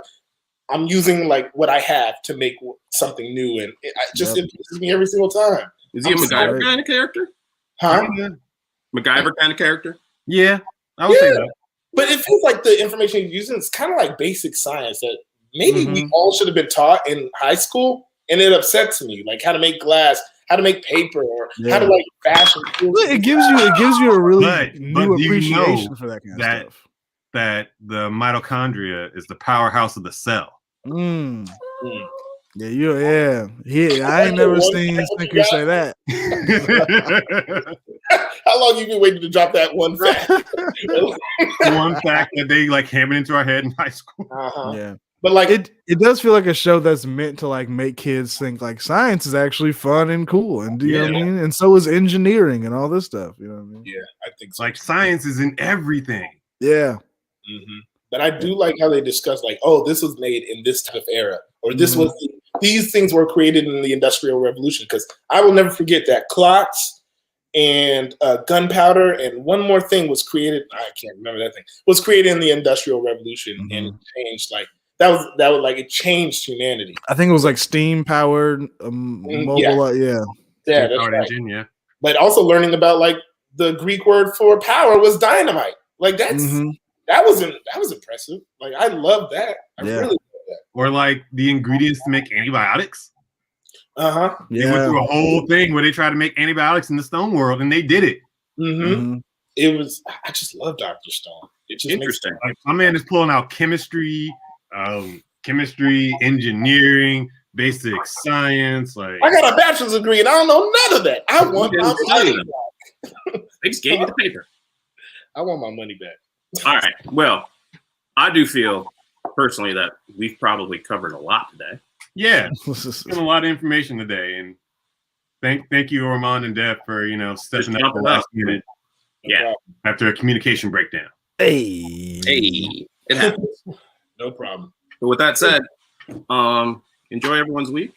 I'm using like what I have to make something new, and it impresses me every single time. Is he a I'm MacGyver sorry. kind of character? Huh? MacGyver kind of character? Yeah, I would say Yeah. that. But it feels like the information you're using is kind of like basic science that maybe we Mhm. all should have been taught in high school, and it upsets me, like how to make glass, how to make paper, or how to Yeah. like fashion. Well, it gives you a really But new do you appreciation know for that kind of that- stuff. That the mitochondria is the powerhouse of the cell. Mm. Mm. Yeah, I ain't never seen Stinker say that. How long you been waiting to drop that one fact? One fact that they like hammered into our head in high school. Yeah. But like It does feel like a show that's meant to like make kids think like science is actually fun and cool, and you know what I mean? And so is engineering and all this stuff. You know what I mean? Yeah, I think It's so. like science is in everything. Yeah. Mm-hmm. But I do like how they discuss like, oh, this was made in this type of era, or this was these things were created in the Industrial Revolution. Because I will never forget that clocks and gunpowder and one more thing was created. I can't remember that thing. Was created in the Industrial Revolution and it changed like that was like it changed humanity. I think it was like steam powered mobile. Yeah, that's powered right. engine, yeah. But also learning about like the Greek word for power was dynamite. Like that's. That was impressive. Like I love that. I really love that. Or like the ingredients to make antibiotics. Yeah. They went through a whole thing where they tried to make antibiotics in the Stone world, and they did it. It was. I just love Dr. Stone. It's just interesting. Like, my man is pulling out chemistry, engineering, basic science. Like I got a bachelor's degree, and I don't know none of that. I want my money back. They just gave you the paper. I want my money back. All right. Well, I do feel personally that we've probably covered a lot today. Yeah, been a lot of information today, and thank you, Ormond and Deb, for stepping up the last minute. After a communication breakdown. Hey, it happens. No problem. But with that said, enjoy everyone's week.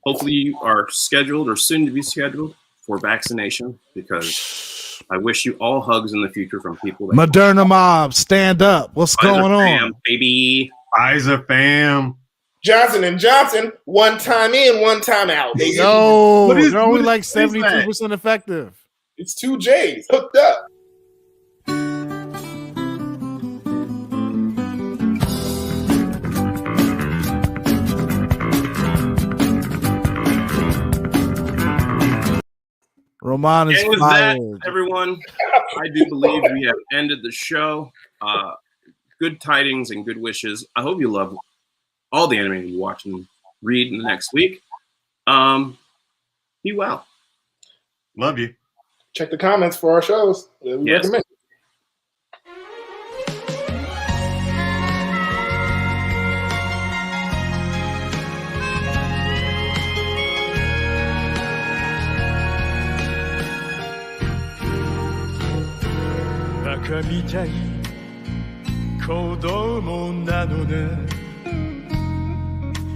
Hopefully, you are scheduled or soon to be scheduled for vaccination because. I wish you all hugs in the future from people. Moderna mob, stand up. What's going on? Baby. Pfizer fam. Johnson & Johnson, one time in, one time out. No, they're only like 72% effective. It's 2 J's hooked up. Roman is and with fired. that, everyone, I do believe we have ended the show. Good tidings and good wishes. I hope you love all the anime you watch and read in the next week. Be well. Love you. Check the comments for our shows that we recommend.バカみたい子供なのね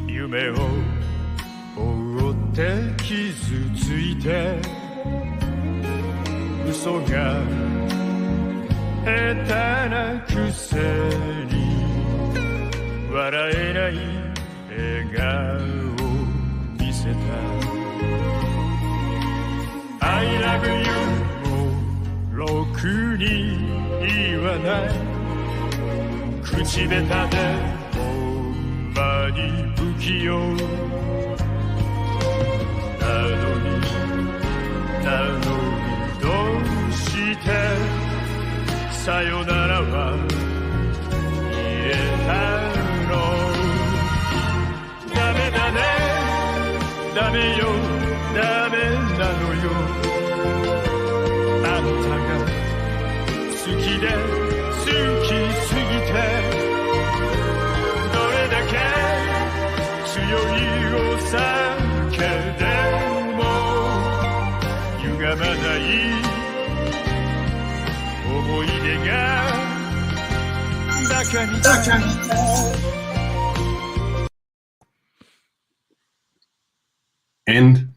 夢を追って傷ついて嘘が下手なくせに笑えない笑顔を見せた I love you ろくに言わない口下手でほんまに不器用なのにどうしてさよならは言えたのダメだねダメよダメなのよあんたが好きで好きすぎてどれだけ強いお酒でも歪まない思い出がバカみたいEnd